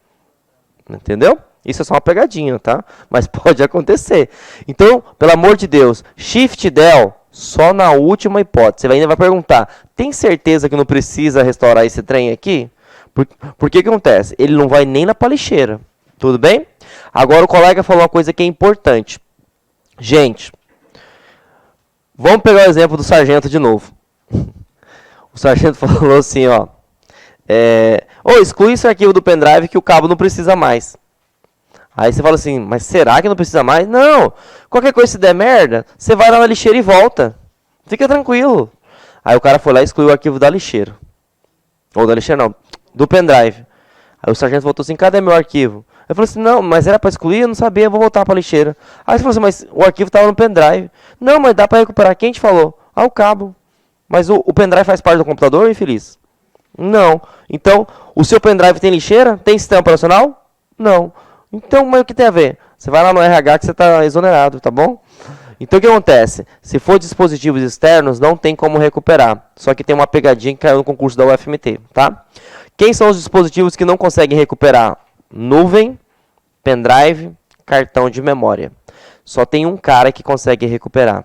Entendeu? Isso é só uma pegadinha, tá? Mas pode acontecer. Então, pelo amor de Deus, Shift Del só na última hipótese. Você ainda vai perguntar, tem certeza que não precisa restaurar esse trem aqui? Por que acontece? Ele não vai nem na lixeira. Tudo bem? Agora o colega falou uma coisa que é importante. Gente, vamos pegar o exemplo do sargento de novo. O sargento falou assim, ó. Exclui esse arquivo do pendrive que o cabo não precisa mais. Aí você fala assim, mas será que não precisa mais? Não! Qualquer coisa se der merda, você vai lá na lixeira e volta. Fica tranquilo. Aí o cara foi lá e excluiu o arquivo da lixeira. Ou da lixeira não, do pendrive. Aí o sargento voltou assim, cadê meu arquivo? Eu falei assim, não, mas era para excluir, eu não sabia, eu vou voltar para a lixeira. Aí você falou assim, mas o arquivo estava no pendrive. Não, mas dá para recuperar. Quem te falou? O cabo. Mas o pendrive faz parte do computador, infeliz? Não. Então, o seu pendrive tem lixeira? Tem sistema operacional? Não. Então, mas o que tem a ver? Você vai lá no RH que você está exonerado, tá bom? Então, o que acontece? Se for dispositivos externos, não tem como recuperar. Só que tem uma pegadinha que caiu no concurso da UFMT, tá? Quem são os dispositivos que não conseguem recuperar? Nuvem, pendrive, cartão de memória. Só tem um cara que consegue recuperar.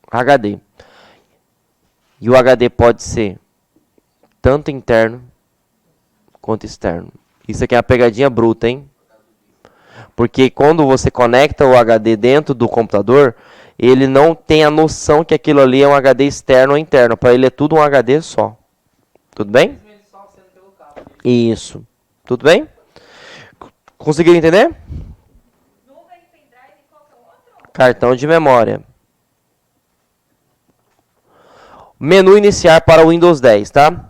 HD. E o HD pode ser tanto interno quanto externo. Isso aqui é uma pegadinha bruta, hein? Porque quando você conecta o HD dentro do computador, ele não tem a noção que aquilo ali é um HD externo ou interno. Para ele é tudo um HD só. Tudo bem? Isso. Tudo bem? Conseguiram entender? Nuvem, pendrive e qualquer outro? Cartão de memória. Menu iniciar para o Windows 10, tá?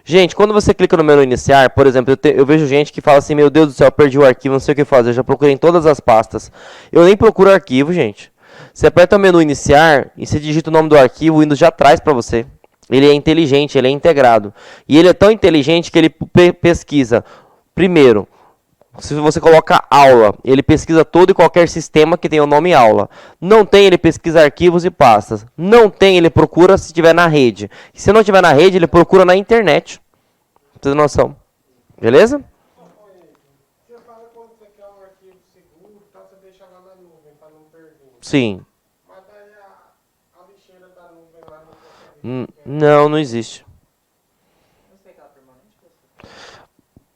Gente, quando você clica no menu iniciar, por exemplo, eu vejo gente que fala assim, meu Deus do céu, eu perdi o arquivo, não sei o que fazer, eu já procurei em todas as pastas. Eu nem procuro arquivo, gente. Você aperta o menu iniciar e você digita o nome do arquivo, o Windows já traz para você. Ele é inteligente, ele é integrado. E ele é tão inteligente que ele pesquisa, primeiro, se você coloca aula, ele pesquisa todo e qualquer sistema que tenha o nome aula. Não tem, ele pesquisa arquivos e pastas. Não tem, ele procura se tiver na rede. E se não tiver na rede, ele procura na internet. Pra você ter noção. Beleza? Você fala quando você quer um arquivo seguro, então você deixa lá na nuvem para não perder. Sim. Mas daí a lixeira da nuvem lá não consegue. Não existe.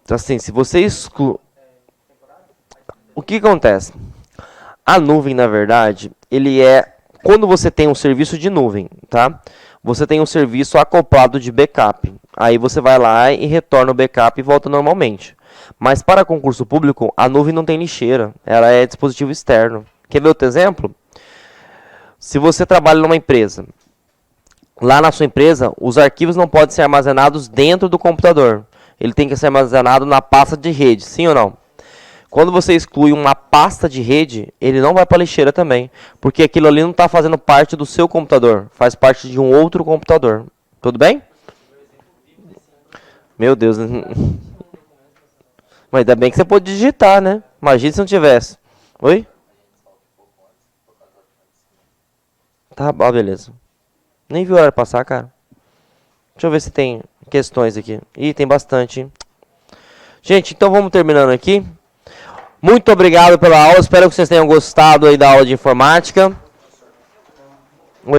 Assim, se você exclui... O que acontece? A nuvem, na verdade, ele é... Quando você tem um serviço de nuvem, tá? Você tem um serviço acoplado de backup. Aí você vai lá e retorna o backup e volta normalmente. Mas para concurso público, a nuvem não tem lixeira. Ela é dispositivo externo. Quer ver outro exemplo? Se você trabalha numa empresa, lá na sua empresa, os arquivos não podem ser armazenados dentro do computador. Ele tem que ser armazenado na pasta de rede, sim ou não? Quando você exclui uma pasta de rede, ele não vai para a lixeira também. Porque aquilo ali não está fazendo parte do seu computador. Faz parte de um outro computador. Tudo bem? Meu Deus. Mas ainda bem que você pode digitar, né? Imagina se não tivesse. Oi? Tá, beleza. Nem vi a hora passar, cara. Deixa eu ver se tem questões aqui. Ih, tem bastante, hein? Gente, então vamos terminando aqui. Muito obrigado pela aula. Espero que vocês tenham gostado aí da aula de informática.